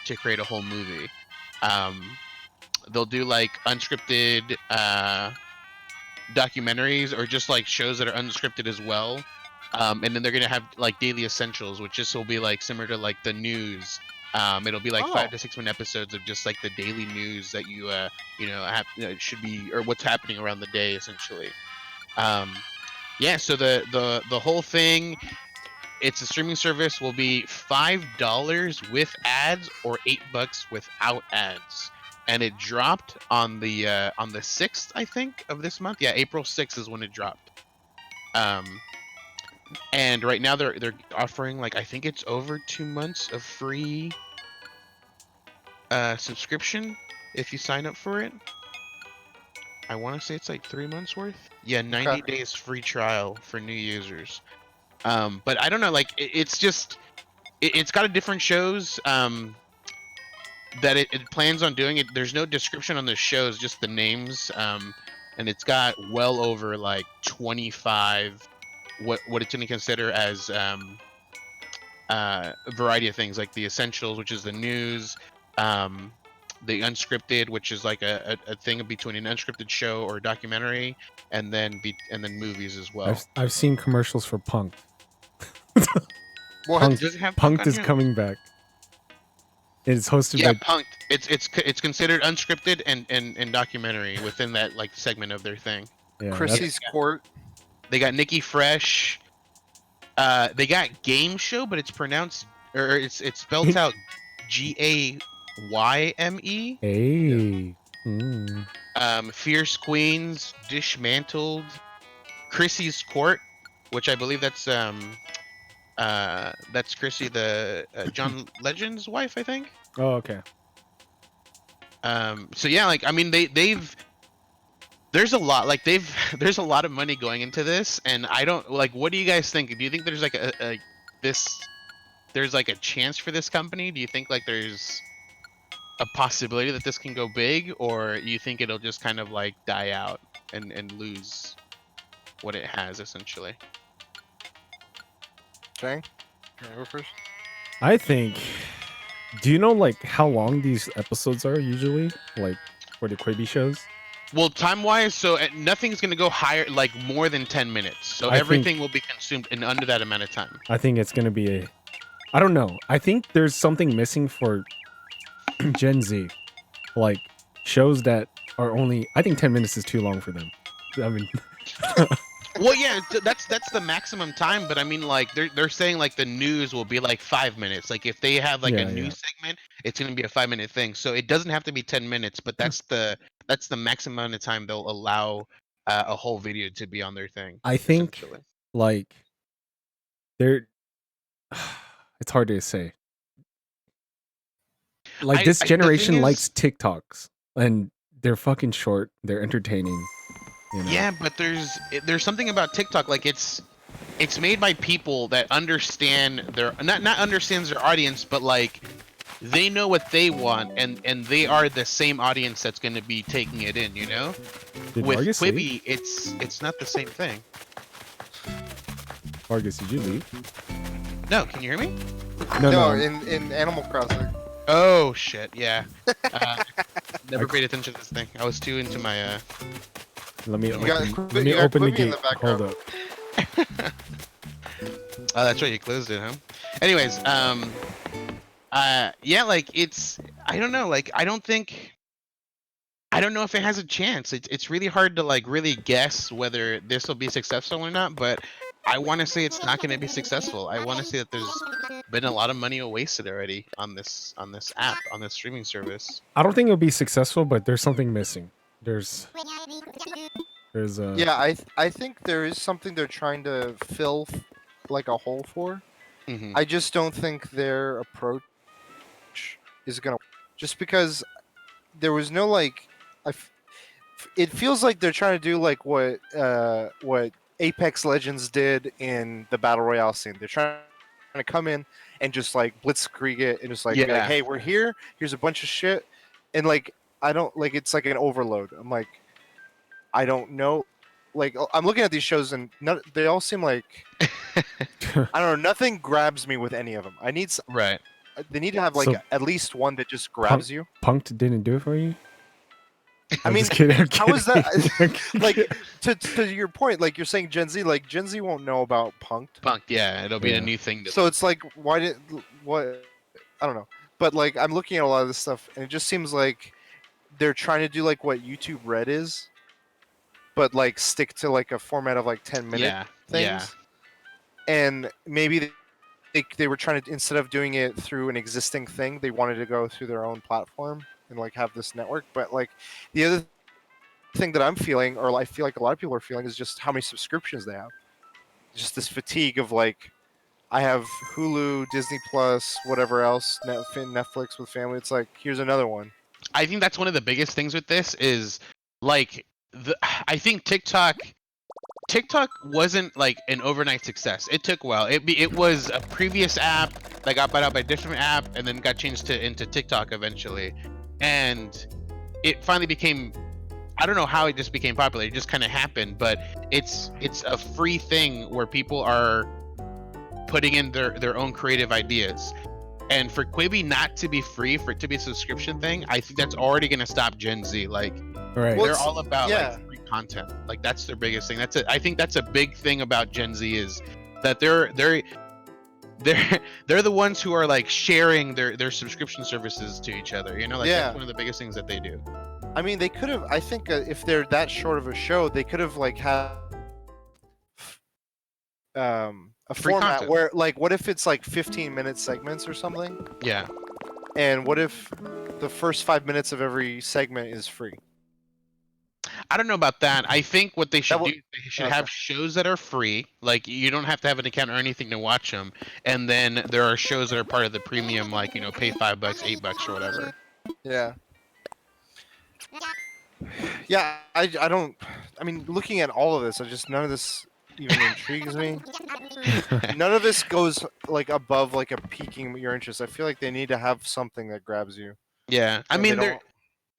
to create a whole movie. They'll do like unscripted documentaries or just like shows that are unscripted as well. And then they're gonna have like daily essentials, which just will be like similar to like the news. It'll be like 5 to 6 minute episodes of just like the daily news that you have should be, or what's happening around the day essentially. Yeah, so the whole thing, it's a streaming service, will be $5 with ads or $8 without ads. And it dropped on the 6th, I think, of this month. Yeah, April 6th is when it dropped. And right now they're offering, like, I think it's over 2 months of free subscription if you sign up for it. I want to say it's like 3 months worth. Yeah, 90 days free trial for new users. But I don't know, like it's just it's got a different shows that it plans on doing. It there's no description on the shows, just the names, and it's got well over like 25 what it's going to consider as a variety of things, like the essentials, which is the news, the unscripted, which is like a thing between an unscripted show or a documentary, and then movies as well. I've seen commercials for Punk'd. What? Punk'd, Does it have Punk'd on is here? coming back. It's hosted Yeah, by Punk'd. It's considered unscripted and documentary within that like segment of their thing. yeah, Chrissy's Court. They got Nikki Fresh. They got Game Show, but it's pronounced, or it's spelled out Gayme. Hey. Fierce Queens, Dismantled, Chrissy's Court, which I believe that's Chrissy, the John Legend's wife, I think. Oh, okay. So yeah, like I mean, there's a lot, like there's a lot of money going into this, and I don't like. What do you guys think? Do you think there's like there's like a chance for this company? Do you think like there's a possibility that this can go big, or you think it'll just kind of like die out and lose what it has essentially? Jang, can I go first? I think. Do you know like how long these episodes are usually, like for the Quibi shows? Well, time-wise, so nothing's gonna go higher, like more than 10 minutes. So everything will be consumed in under that amount of time. I think it's gonna be a. I don't know. I think there's something missing for Gen Z, like shows that are only. I think 10 minutes is too long for them. I mean. Well, yeah, that's the maximum time, but I mean, like they're saying like the news will be like 5 minutes. Like if they have like a news segment, it's gonna be a 5-minute thing. So it doesn't have to be 10 minutes, but that's the maximum amount of time they'll allow a whole video to be on their thing. I think like they're. It's hard to say. Like this generation likes TikToks, and they're fucking short. They're entertaining. You know? Yeah, but there's something about TikTok, like it's made by people that understand their not understands their audience, but like they know what they want, and they are the same audience that's going to be taking it in, you know. Did With Vargas Quibi, leave? it's not the same thing. Vargas, did you leave? No, can you hear me? No. In Animal Crossing. Oh shit, yeah. Never paid attention to this thing. I was too into my Let me open the Quibi gate. in the Hold background. up. Oh, that's right, you closed it, huh? Anyways, yeah, like it's, I don't know, like I don't know if it has a chance. It's really hard to like really guess whether this will be successful or not, but I want to say it's not going to be successful. I want to say that there's been a lot of money wasted already on this app, on this streaming service. I don't think it'll be successful, but there's something missing. There's Yeah, I think there is something they're trying to fill like a hole for. Mm-hmm. I just don't think their approach is gonna, just because there was no like, it feels like they're trying to do like what Apex Legends did in the battle royale scene. They're trying to come in and just like blitzkrieg it and just like be like, hey, we're here. Here's a bunch of shit, and like I don't like it's like an overload. I'm like, I don't know. Like I'm looking at these shows and they all seem like I don't know. Nothing grabs me with any of them. I need right. They need to have like So, at least one that just grabs you. Punked didn't do it for you. I mean, just kidding, how is that? kidding. Like to your point, like you're saying Gen Z, like Gen Z won't know about Punked. Punked, yeah, it'll be a new thing. So it's like, what? I don't know. But like, I'm looking at a lot of this stuff, and it just seems like they're trying to do like what YouTube Red is, but like stick to like a format of like 10-minute things. Yeah. And maybe they were trying to, instead of doing it through an existing thing, they wanted to go through their own platform and like have this network. But like the other thing that I'm feeling, or I feel like a lot of people are feeling, is just how many subscriptions they have. Just this fatigue of like, I have Hulu, Disney Plus, whatever else, Netflix with family. It's like, here's another one. I think that's one of the biggest things with this is like I think TikTok wasn't like an overnight success. It took a while. It was a previous app that got bought out by a different app and then got changed into TikTok eventually, and it finally became. I don't know how it just became popular. It just kind of happened, but it's a free thing where people are putting in their own creative ideas. And for Quibi not to be free, for it to be a subscription thing, I think that's already going to stop Gen Z. Like, they're all about like free content. Like that's their biggest thing. That's it. I think that's a big thing about Gen Z is that they're the ones who are like sharing their subscription services to each other. You know, like that's one of the biggest things that they do. I mean, they could have. I think if they're that short of a show, they could have like had a Free format content. where, like, what if it's like 15-minute segments or something? Yeah. And what if the first 5 minutes of every segment is free? I don't know about that. I think what they should do, they should have shows that are free. Like you don't have to have an account or anything to watch them. And then there are shows that are part of the premium, like pay $5, $8 or whatever. Yeah. Yeah, I don't. I mean, looking at all of this, none of this even intrigues me. None of this goes like above like a piquing your interest. I feel like they need to have something that grabs you. Yeah, I mean,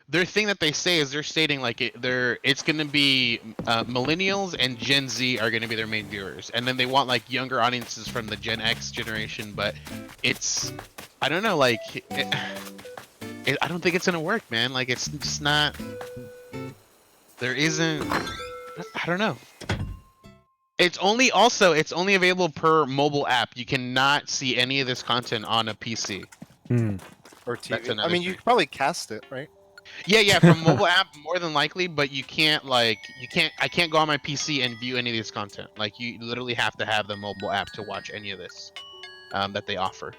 their thing that they say is they're stating like it's going to be millennials and Gen Z are going to be their main viewers, and then they want like younger audiences from the Gen X generation. But it's, I don't know, like I don't think it's going to work, man. Like it's just not. There isn't. I don't know. It's only available per mobile app. You cannot see any of this content on a PC or TV. I mean, you could probably cast it, right? Yeah, from mobile app more than likely, but I can't go on my PC and view any of this content. Like you literally have to have the mobile app to watch any of this that they offer.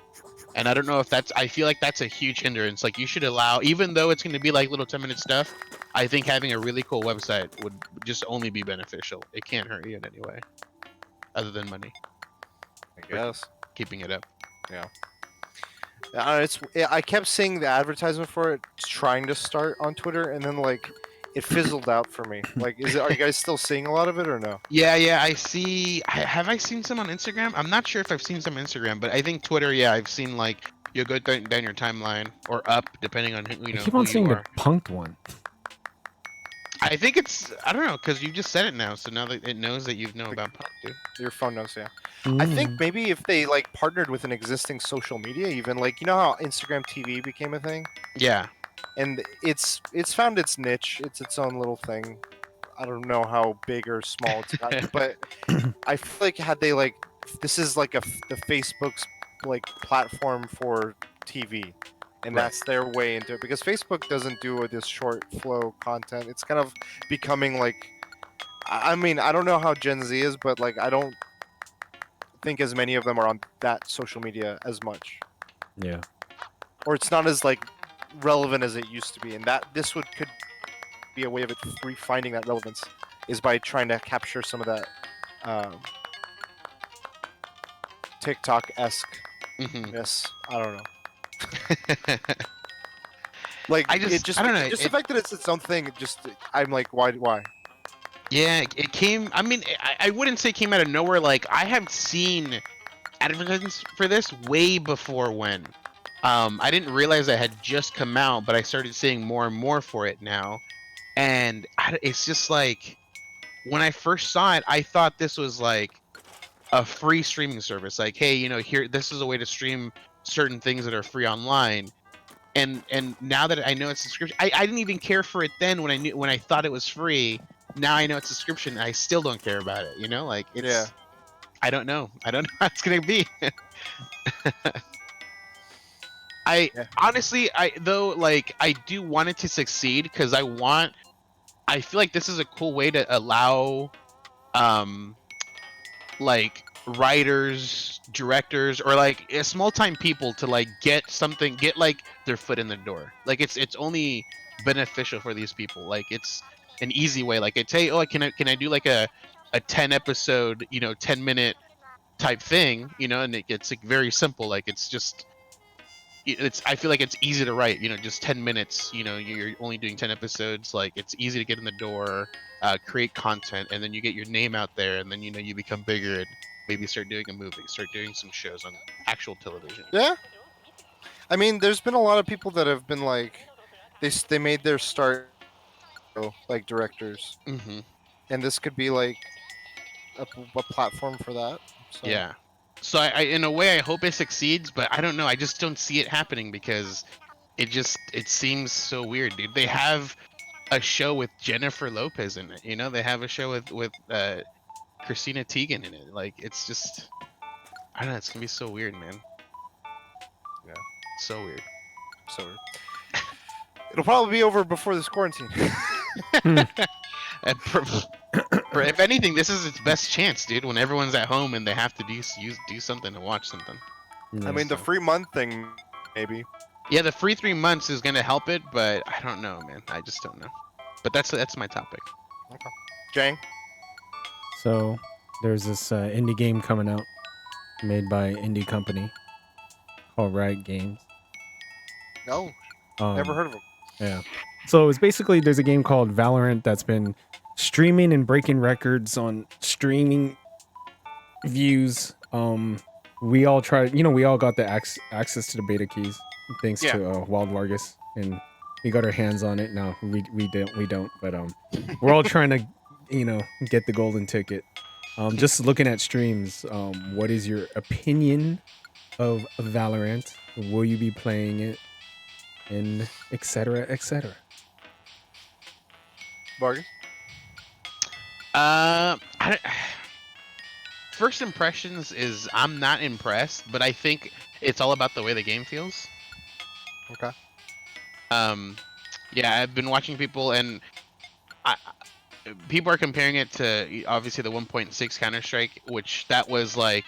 And I don't know if I feel like that's a huge hindrance. Like you should allow, even though it's going to be like little 10-minute stuff, I think having a really cool website would just only be beneficial. It can't hurt you in any way, other than money. I guess. Keeping it up. Yeah. I kept seeing the advertisement for it trying to start on Twitter, and then like it fizzled out for me. Like, are you guys still seeing a lot of it or no? Yeah, I see. Have I seen some on Instagram? I'm not sure if I've seen some on Instagram, but I think Twitter. Yeah, I've seen like you'll go down your timeline or up depending on who you know. I keep on seeing the punked one. I think I don't know, because you just said it now, so now that it knows that you know about Punk, dude. Your phone knows, yeah. I think maybe if they like partnered with an existing social media, even like, you know how Instagram TV became a thing? Yeah. And it's found its niche. It's its own little thing. I don't know how big or small it's gotten, but I feel like had they like, this is like the Facebook's like platform for TV. And that's their way into it, because Facebook doesn't do this short flow content. It's kind of becoming like, I mean, I don't know how Gen Z is, but like I don't think as many of them are on that social media as much. Yeah. Or it's not as like relevant as it used to be, and that this could be a way of it refinding that relevance is by trying to capture some of that TikTok-esque-ness. I don't know. Like I don't know. just the fact that it's its own thing. I'm like, why? Yeah, it came. I mean, I wouldn't say it came out of nowhere. Like I have seen advertisements for this way before when. I didn't realize it had just come out, but I started seeing more and more for it now, and it's just like when I first saw it, I thought this was like a free streaming service. Like, hey, here, this is a way to stream certain things that are free online. And now that I know it's a subscription, I didn't even care for it then when I thought it was free. Now I know it's a subscription, and I still don't care about it. Like Yeah. I don't know. I don't know how it's gonna be. Yeah. Honestly, I do want it to succeed because I feel like this is a cool way to allow like writers, directors, or like small time people to like get like their foot in the door. Like it's only beneficial for these people. Like it's an easy way. Like it's, hey, oh, can I do like a 10 episode, 10-minute type thing, and it's like very simple. Like it's I feel like it's easy to write, just 10 minutes, you're only doing 10 episodes. Like it's easy to get in the door, create content, and then you get your name out there, and then you become bigger and maybe start doing a movie, start doing some shows on actual television. Yeah. I mean, there's been a lot of people that have been like, they made their start like directors, Hmm. and this could be like a platform for that. So Yeah. So I in a way I hope it succeeds, but I don't know. I just don't see it happening because it seems so weird, dude. They have a show with Jennifer Lopez in it. They have a show with Christina Teigen in it. Like it's just I don't know. It's gonna be so weird, man. yeah, So weird. so it'll probably be over before this quarantine. And if anything, this is its best chance, dude. When everyone's at home and they have to do something to watch something. I mean, the free month thing, maybe. Yeah, the free 3 months is gonna help it, but I don't know, man. I just don't know. But that's my topic. Okay. Jang. So there's this indie game coming out made by indie company called Riot Games. No, never heard of him. Yeah. So it's basically there's a game called Valorant that's been streaming and breaking records on streaming views. We all tried, we all got the access to the beta keys thanks to Wild Vargas, and we got our hands on it. No, we don't, but we're all trying to, get the golden ticket. Just looking at streams, what is your opinion of Valorant? Will you be playing it? And etc. etc. Vargas. First impressions is I'm not impressed, but I think it's all about the way the game feels. Okay. Yeah, I've been watching people, and people are comparing it to obviously the 1.6 Counter-Strike, which that was like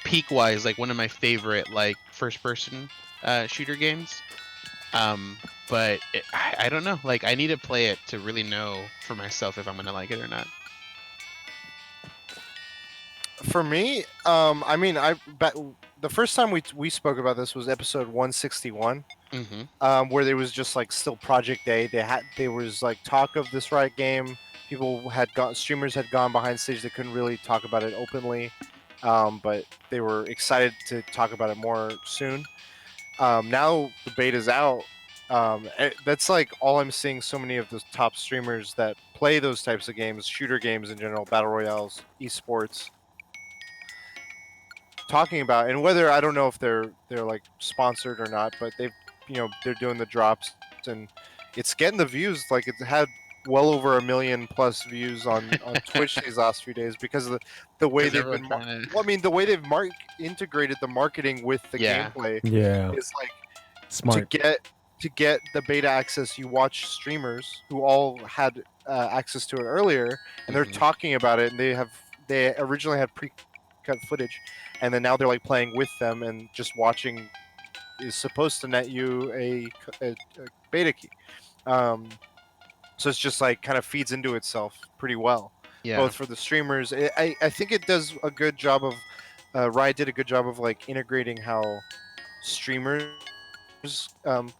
peak-wise like one of my favorite like first-person shooter games. But I don't know. Like I need to play it to really know for myself if I'm gonna like it or not. For me, I mean, the first time we spoke about this was episode 161, where there was just like still Project A. There was like talk of this Riot game. Streamers had gone behind stage. They couldn't really talk about it openly, but they were excited to talk about it more soon. Now the beta's out. That's like all I'm seeing. So many of the top streamers that play those types of games, shooter games in general, battle royales, esports, talking about, and whether I don't know if they're like sponsored or not, but they're doing the drops, and it's getting the views. Like it had well over 1 million plus views on Twitch these last few days because of the way they've been. Well, I mean, the way they've integrated the marketing with the gameplay. Yeah, is like smart to get the beta access. You watch streamers who all had access to it earlier, and they're talking about it, and they originally had pre-cut footage, and then now they're like playing with them, and just watching is supposed to net you a beta key. So it's just like kind of feeds into itself pretty well, both for the streamers. I think it does a good job of Riot did a good job of like integrating how streamers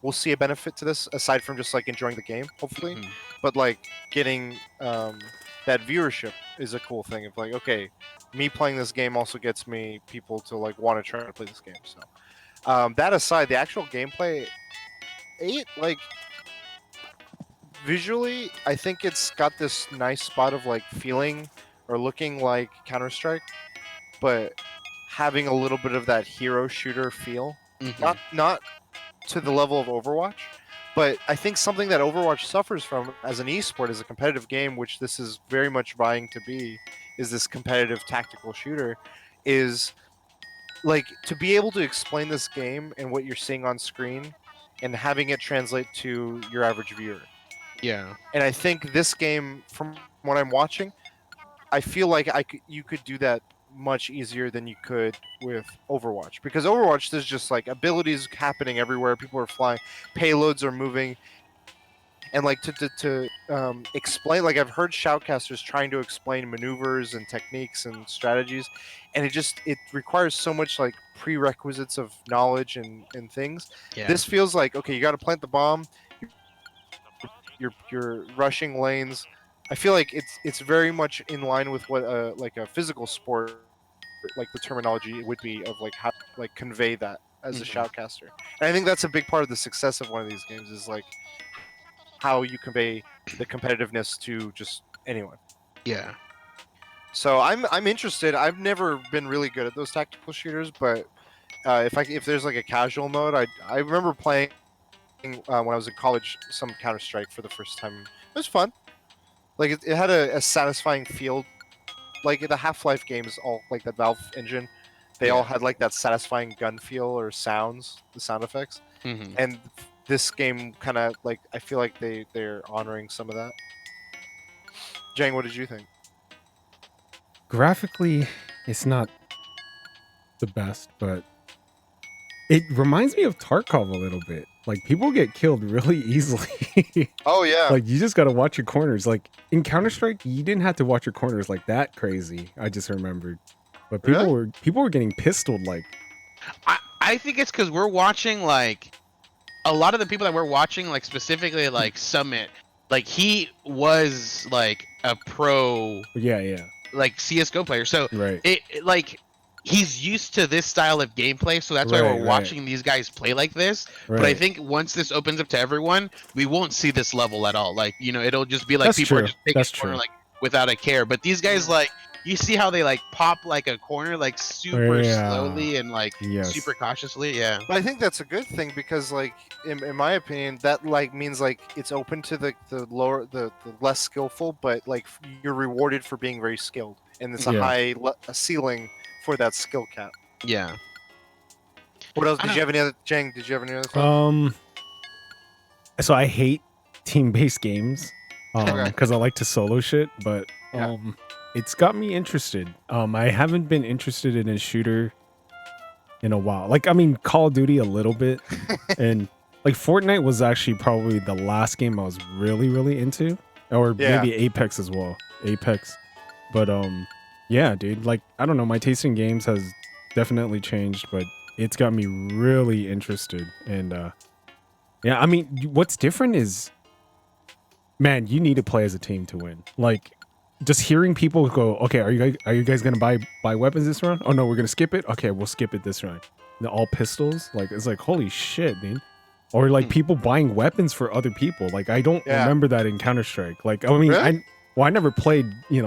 will see a benefit to this aside from just like enjoying the game, hopefully. Mhm. But like getting that viewership is a cool thing. Of like, okay, me playing this game also gets me people to like want to try to play this game. So that aside, the actual gameplay, like visually, I think it's got this nice spot of like feeling or looking like Counter-Strike, but having a little bit of that hero shooter feel. Mhm. Not to the level of Overwatch, but I think something that Overwatch suffers from as an esport, as a competitive game, which this is very much vying to be, is this competitive tactical shooter, is like to be able to explain this game and what you're seeing on screen and having it translate to your average viewer. Yeah. And I think this game, from what I'm watching, I feel like you could do that much easier than you could with Overwatch, because Overwatch there's just like abilities happening everywhere. People are flying, payloads are moving, and like to explain. Like I've heard shoutcasters trying to explain maneuvers and techniques and strategies, and it requires so much like prerequisites of knowledge and things. Yeah. This feels like, okay, you got to plant the bomb. You're rushing lanes. I feel like it's very much in line with what like a physical sport, like the terminology would be of like how like convey that as a Mhm. shoutcaster. And I think that's a big part of the success of one of these games is like how you convey the competitiveness to just anyone. Yeah. So I'm interested. I've never been really good at those tactical shooters, but if there's like a casual mode, I remember playing when I was in college some Counter Strike for the first time. It was fun. Like it had a satisfying feel. Like the Half-Life games, all like that Valve engine, they all Yeah. had like that satisfying gun feel or sounds, the sound effects. Mhm. And this game kind of like I feel like they're honoring some of that. Jang, what did you think? Graphically, it's not the best, but it reminds me of Tarkov a little bit. Like people get killed really easily. Oh yeah, Like you just gotta watch your corners. Like in Counter Strike, you didn't have to watch your corners like that crazy. I just remembered, but really? people were getting pistoled. Like I think it's because we're watching like a lot of the people that we're watching, like specifically like Summit, like he was like a pro yeah, like CS:GO player, so right, like he's used to this style of gameplay, so that's why we're right, watching these guys play like this. But I right. think once this opens up to everyone, we won't see this level at all. Like, you know, it'll just be like That's people are true. just taking That's a corner true. like without a care. But these guys, Mm. like, you see how they like pop like a corner like super Yeah. slowly and like Yes. super cautiously. Yeah. But I think that's a good thing because, like, in my opinion, that like means like it's open to the less skillful, but like you're rewarded for being very skilled, and it's a Yeah. a ceiling for that skill cap. Yeah. What else? I Did don't. you have any other? Jang, did you have any other thoughts? Um. So I hate team-based games. Okay. Because I like to solo shit, but Yeah. it's got me interested. I haven't been interested in a shooter in a while. Like, I mean, Call of Duty a little bit, and like Fortnite was actually probably the last game I was really, really into, or Yeah. maybe Apex as well. Apex, but yeah, dude. Like, I don't know. My taste in games has definitely changed, but it's got me really interested. And yeah, I mean, what's different is, man, you need to play as a team to win. Like, just hearing people go, okay, are you guys gonna buy weapons this round? Oh no, we're gonna skip it. Okay, we'll skip it this round. All pistols. Like, it's like, holy shit, dude. Or like people buying weapons for other people. Like, I don't Yeah. remember that in Counter Strike. Like, I mean, Really? I never played,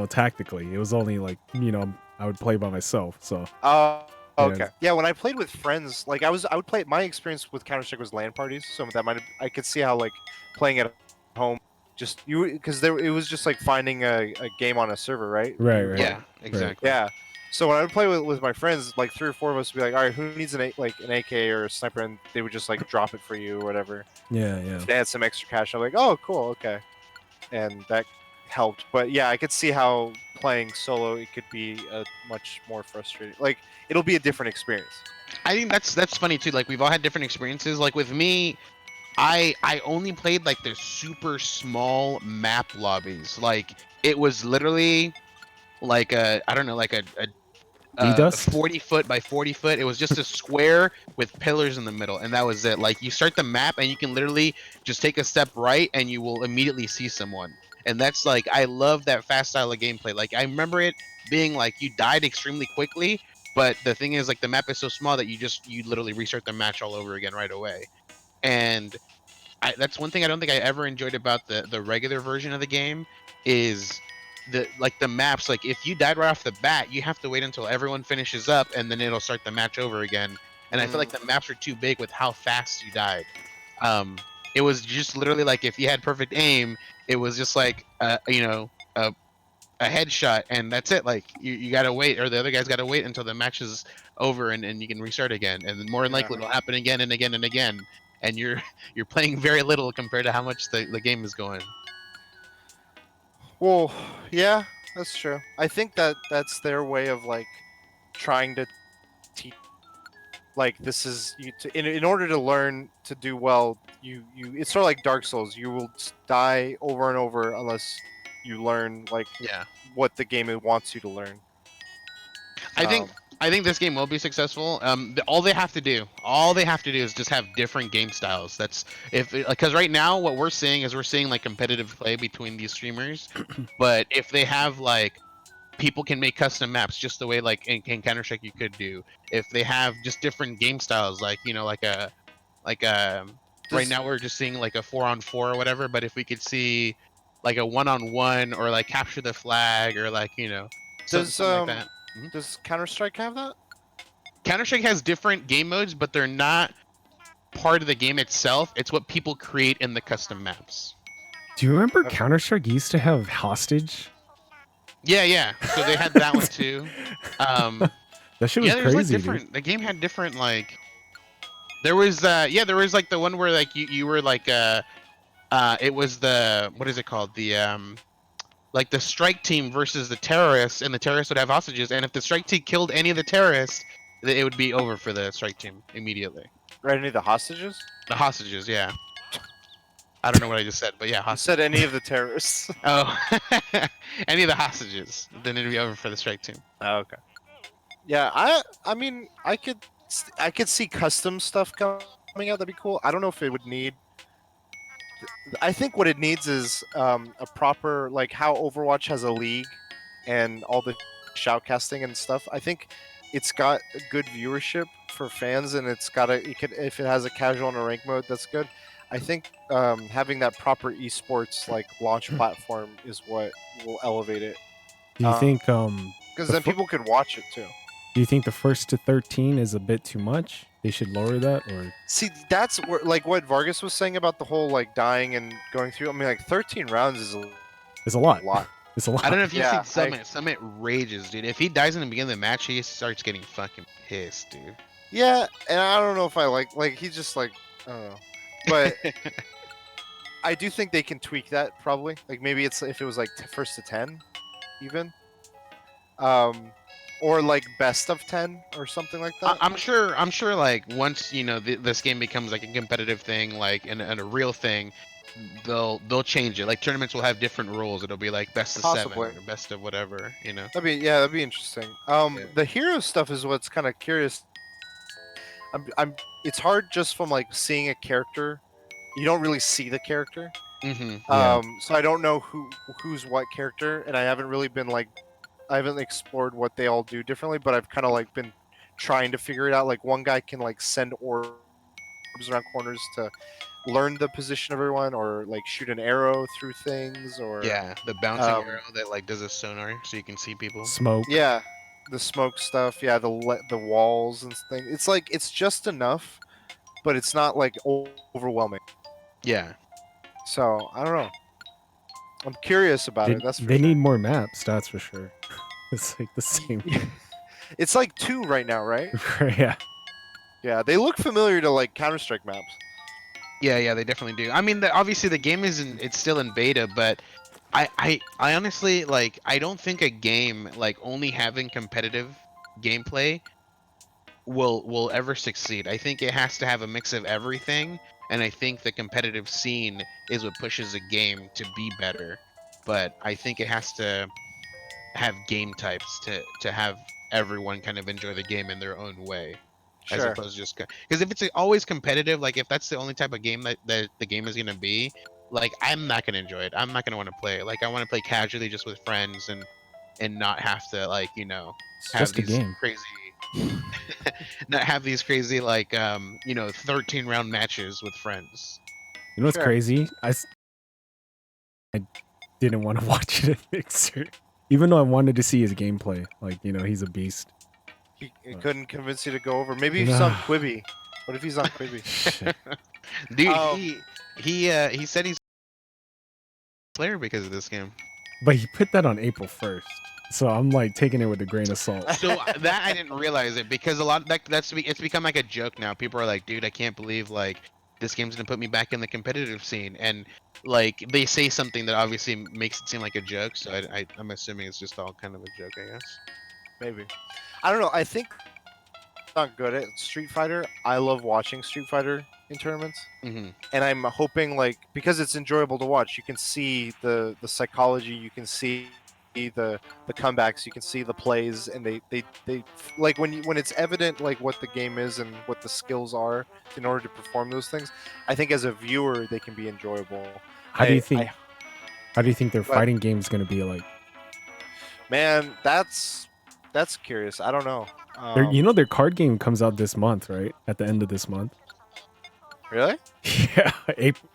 tactically. It was only like, I would play by myself. So Oh. yeah. Okay. Yeah. When I played with friends, like I would play. My experience with Counter Strike was LAN parties, so that I could see how like playing at home, just you because there it was just like finding a game on a server, right? Right, You were right. playing. Yeah. Exactly. Yeah. So when I would play with my friends, like 3 or 4 of us would be like, all right, who needs an AK or a sniper, and they would just like drop it for you or whatever. Yeah, If they had some extra cash, I'm like, oh, cool, okay, and that helped. But yeah, I could see how playing solo it could be a much more frustrating. Like it'll be a different experience. I think that's funny too. Like we've all had different experiences. Like with me, I only played like the super small map lobbies. Like it was literally like a I don't know like a D-dust? 40 foot by 40 foot. It was just a square with pillars in the middle, and that was it. Like, you start the map, and you can literally just take a step right, and you will immediately see someone. And that's like, I love that fast style of gameplay. Like, I remember it being like you died extremely quickly, but the thing is, like, the map is so small that you literally restart the match all over again right away. And that's one thing I don't think I ever enjoyed about the regular version of the game is the maps. Like, if you died right off the bat, you have to wait until everyone finishes up, and then it'll start the match over again. And I feel like the maps are too big with how fast you died. It was just literally like, if you had perfect aim, it was just like a headshot, and that's it. Like, you gotta wait, or the other guy's gotta wait until the match is over, and you can restart again, and then more than likely it'll happen again and again and again, and you're playing very little compared to how much the game is going. Well, yeah, that's true. I think that's their way of like trying to teach. Like, this is in order to learn to do well. It's sort of like Dark Souls. You will die over and over unless you learn like what the game wants you to learn. I think this game will be successful. All they have to do is just have different game styles. That's because right now what we're seeing is like competitive play between these streamers, but if they have like people can make custom maps just the way like in Counter-Strike you could do. If they have just different game styles, like right now we're just seeing like a 4-on-4 or whatever, but if we could see like a 1-on-1 or like capture the flag or like something like that. Does Counter-Strike have that? Counter-Strike has different game modes, but they're not part of the game itself. It's what people create in the custom maps. Do you remember Counter-Strike used to have hostage? Yeah. So they had that one too. That shit was crazy. Like different. Dude. The game had different like. There was there was like the one where like you were like it was the, what is it called, the like the strike team versus the terrorists, and the terrorists would have hostages, and if the strike team killed any of the terrorists, it would be over for the strike team immediately. Right, any of the hostages? The hostages, yeah. I don't know what I just said, but yeah, hostages. You said any of the terrorists. Oh, any of the hostages, then it'd be over for the strike team. Oh, okay. Yeah, I mean, I could see custom stuff coming out. That'd be cool. I don't know if it would need. I think what it needs is a proper, like how Overwatch has a league and all the shoutcasting and stuff. I think it's got a good viewership for fans, and it's got if it has a casual and a rank mode, that's good. I think having that proper esports like launch platform is what will elevate it. Do you think because then people could watch it too. Do you think the first to 13 is a bit too much? They should lower that, or see, that's where, like what Vargas was saying about the whole like dying and going through. I mean, like 13 rounds is a lot. It's a lot. I don't know if you've seen Summit. Summit rages, dude. If he dies in the beginning of the match, he starts getting fucking pissed, dude. Yeah, and I don't know if I like he's just like, I don't know, but I do think they can tweak that probably. Like maybe it's if it was like first to 10, even. Or like best of 10 or something like that. I'm sure. Like once this game becomes like a competitive thing, like and a real thing, they'll change it. Like tournaments will have different rules. It'll be like best of 7 or best of whatever. That'd be interesting. The hero stuff is what's kind of curious. It's hard just from like seeing a character. You don't really see the character. So I don't know who's what character, and I haven't really been like. I haven't explored what they all do differently, but I've kind of like been trying to figure it out. Like one guy can like send orbs around corners to learn the position of everyone, or like shoot an arrow through things, or the bouncing arrow that like does a sonar so you can see people. Smoke. Yeah, the smoke stuff. Yeah, the walls and things. It's like it's just enough, but it's not like overwhelming. Yeah. So I don't know. I'm curious about it. They need more maps. That's for sure. It's like the same. It's like 2 right now, right? Yeah. Yeah, they look familiar to like Counter-Strike maps. Yeah, they definitely do. I mean, obviously the game it's still in beta, but I honestly like I don't think a game like only having competitive gameplay will ever succeed. I think it has to have a mix of everything, and I think the competitive scene is what pushes a game to be better. But I think it has to have game types to have everyone kind of enjoy the game in their own way. As Sure. opposed to just because if it's always competitive, like if that's the only type of game that the game is gonna be, like I'm not gonna enjoy it. I'm not gonna want to play it. Like I want to play casually just with friends and not have to like It's have just a these game. crazy not have these crazy like 13 round matches with friends. You know what's Sure. crazy? I didn't want to watch it in Mixer, even though I wanted to see his gameplay. Like he's a beast. He couldn't convince you to go over. Maybe he's on Quibi. What if he's on Quibi? Shit. Dude, he said he's a player because of this game. But he put that on April 1st, so I'm like taking it with a grain of salt. So that I didn't realize it because a lot it's become like a joke now. People are like, dude, I can't believe like this game's gonna put me back in the competitive scene, and like they say something that obviously makes it seem like a joke. So I'm assuming it's just all kind of a joke, I guess. Maybe. I don't know. I think I'm not good at Street Fighter. I love watching Street Fighter in tournaments, and I'm hoping like because it's enjoyable to watch. You can see the psychology. You can see the comebacks. You can see the plays, and they like when it's evident like what the game is and what the skills are in order to perform those things. I think as a viewer they can be enjoyable. How do you think their fighting game is gonna be like? Man, that's curious. I don't know. Their card game comes out this month, right? At the end of this month. Really? Yeah,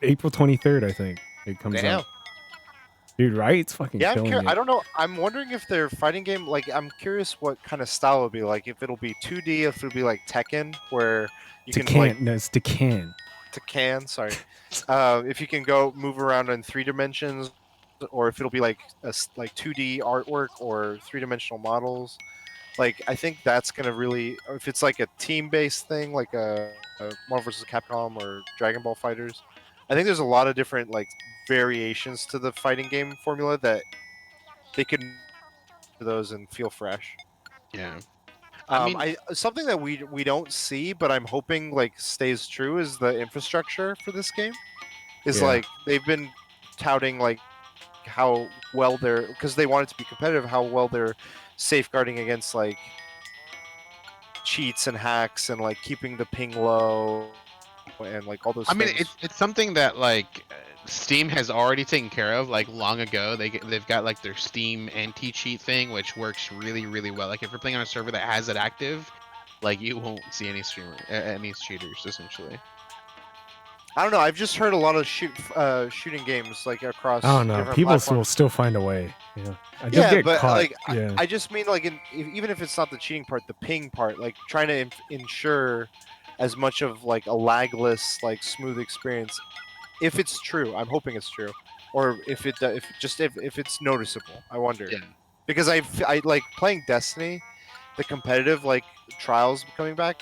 April 23rd, I think it comes out. Dude, right? It's fucking killing it. I don't know. I'm wondering if their fighting game, like, I'm curious what kind of style it'll be. Like, if it'll be 2D, if it'll be like Tekken, where you can like no, it's Tekken. Tekken, sorry. If you can move around in 3 dimensions, or if it'll be like 2D artwork or 3-dimensional models. Like, I think that's gonna really, if it's like a team-based thing, like a Marvel vs. Capcom or Dragon Ball Fighters. I think there's a lot of different like variations to the fighting game formula that they could do those and feel fresh. Yeah. I mean, something that we don't see, but I'm hoping like stays true is the infrastructure for this game. Is like they've been touting like how well they're, because they want it to be competitive, how well they're safeguarding against like cheats and hacks and like keeping the ping low and like all those things. I mean, it's something that like Steam has already taken care of like long ago. They've got like their Steam anti-cheat thing, which works really well. Like if you're playing on a server that has it active, like you won't see any cheaters essentially. I don't know. I've just heard a lot of shooting games like across. I don't know. People will still find a way. Yeah, but caught. Like I just mean like even if it's not the cheating part, the ping part, like trying to ensure as much of like a lagless, like smooth experience. If it's true, I'm hoping it's true, or if it's noticeable. I wonder because I like playing Destiny, the competitive like trials coming back.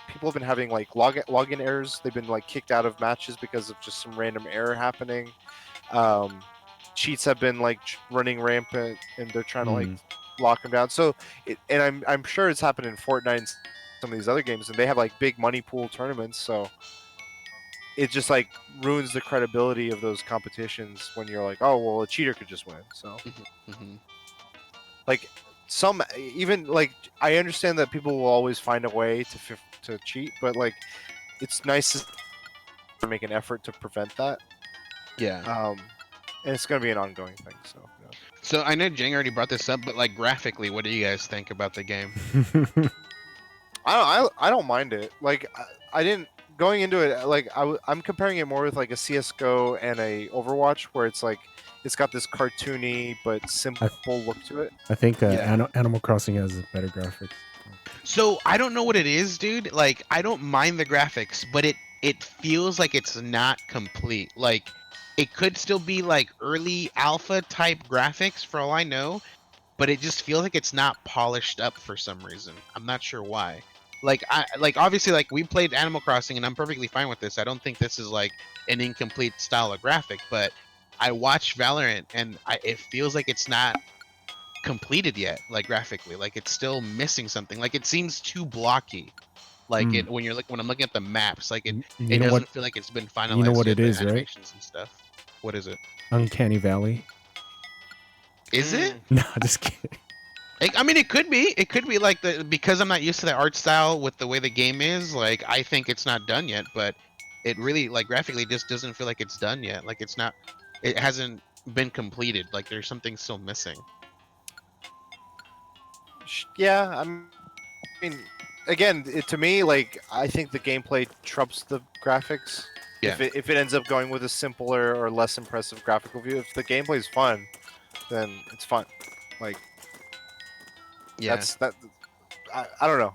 People have been having like login errors. They've been like kicked out of matches because of just some random error happening. Cheats have been like running rampant, and they're trying to like lock them down. So, I'm sure it's happened in Fortnite and some of these other games, and they have like big money pool tournaments. So it just like ruins the credibility of those competitions when you're like, oh well, a cheater could just win. So, like even like I understand that people will always find a way to cheat, but like it's nice to make an effort to prevent that. Yeah. And it's gonna be an ongoing thing. So. Yeah. So I know Jang already brought this up, but like graphically, what do you guys think about the game? I don't mind it. Like I didn't going into it. Like I'm comparing it more with like a CS:GO and a Overwatch, where it's like it's got this cartoony but simple look to it. I think Animal Crossing has better graphics. So I don't know what it is, dude. Like I don't mind the graphics, but it feels like it's not complete. Like it could still be like early alpha type graphics for all I know, but it just feels like it's not polished up for some reason. I'm not sure why. Like obviously like we played Animal Crossing and I'm perfectly fine with this. I don't think this is like an incomplete style of graphic, but I watched Valorant and it feels like it's not completed yet, like graphically. Like it's still missing something. Like it seems too blocky. Like it when I'm looking at the maps, like it doesn't feel like it's been finalized. You know what it is, right? Animations and stuff. What is it? Uncanny Valley. Is it? No, just kidding. I mean, it could be. It could be like because I'm not used to the art style with the way the game is. Like, I think it's not done yet, but it really, like, graphically just doesn't feel like it's done yet. Like, it's not. It hasn't been completed. Like, there's something still missing. Yeah, I mean, again, to me, like, I think the gameplay trumps the graphics. Yeah. If it ends up going with a simpler or less impressive graphical view, if the gameplay is fun, then it's fun. Like, Yeah. that's that. I don't know,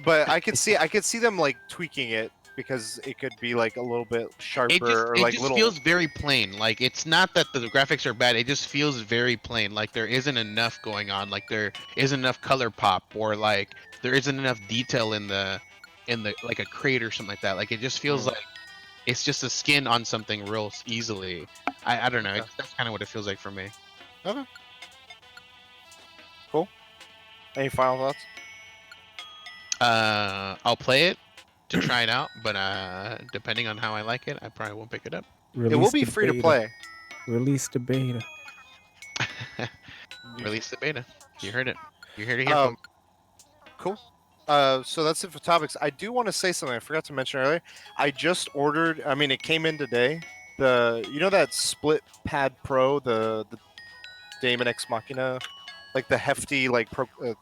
but I could see them like tweaking it because it could be like a little bit sharper or It like just little. feels very plain. Like, it's not that the graphics are bad. It just feels very plain. Like, there isn't enough going on. Like, there isn't enough color pop, or like there isn't enough detail in the like a crate or something like that. Like, it just feels like it's just a skin on something real easily. I don't know. Okay. That's kind of what it feels like for me. Okay. Cool. Any final thoughts? I'll play it to try it out, but depending on how I like it, I probably won't pick it up. It will be free to play. Release the beta. Release the beta. You heard it. You heard it here, folks. Cool. So that's it for topics. I do want to say something I forgot to mention earlier. I just ordered. I mean, it came in today. That Split Pad Pro, the Daemon X Machina, like the hefty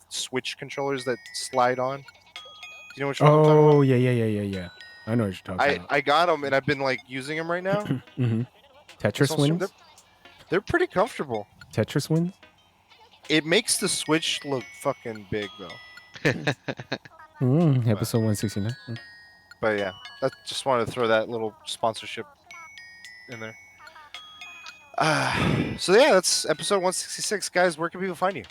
Switch controllers that slide on. Do you know which one I'm talking about? Oh yeah. I know what you're talking about. I got them and I've been like using them right now. Tetris wins. They're pretty comfortable. Tetris wins. It makes the Switch look fucking big though. Episode 169. But yeah, I just wanted to throw that little sponsorship in there. So yeah, that's episode 166, guys. Where can people find you?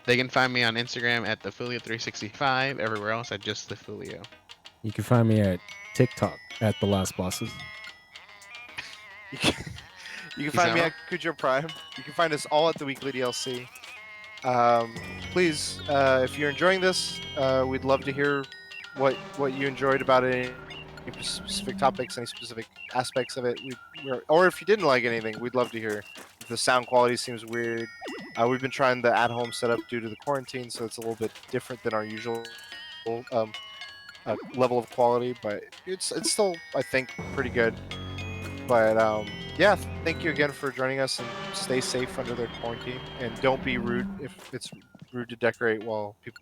They can find me on Instagram at thefulio365. Everywhere else at just thefulio. You can find me at TikTok at the Last Bosses. You can find me at Kujo Prime. You can find us all at the Weekly DLC. Please, if you're enjoying this, we'd love to hear what you enjoyed about it. Any specific topics, any specific aspects of it, or if you didn't like anything, we'd love to hear. If the sound quality seems weird, we've been trying the at-home setup due to the quarantine, so it's a little bit different than our usual level of quality, but it's still, I think, pretty good. But yeah, thank you again for joining us, and stay safe under the quarantine, and don't be rude if it's rude to decorate while people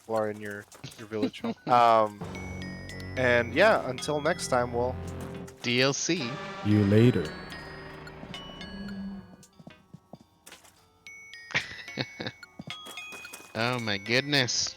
are in your village home. And yeah, until next time, we'll DLC. You later. Oh my goodness.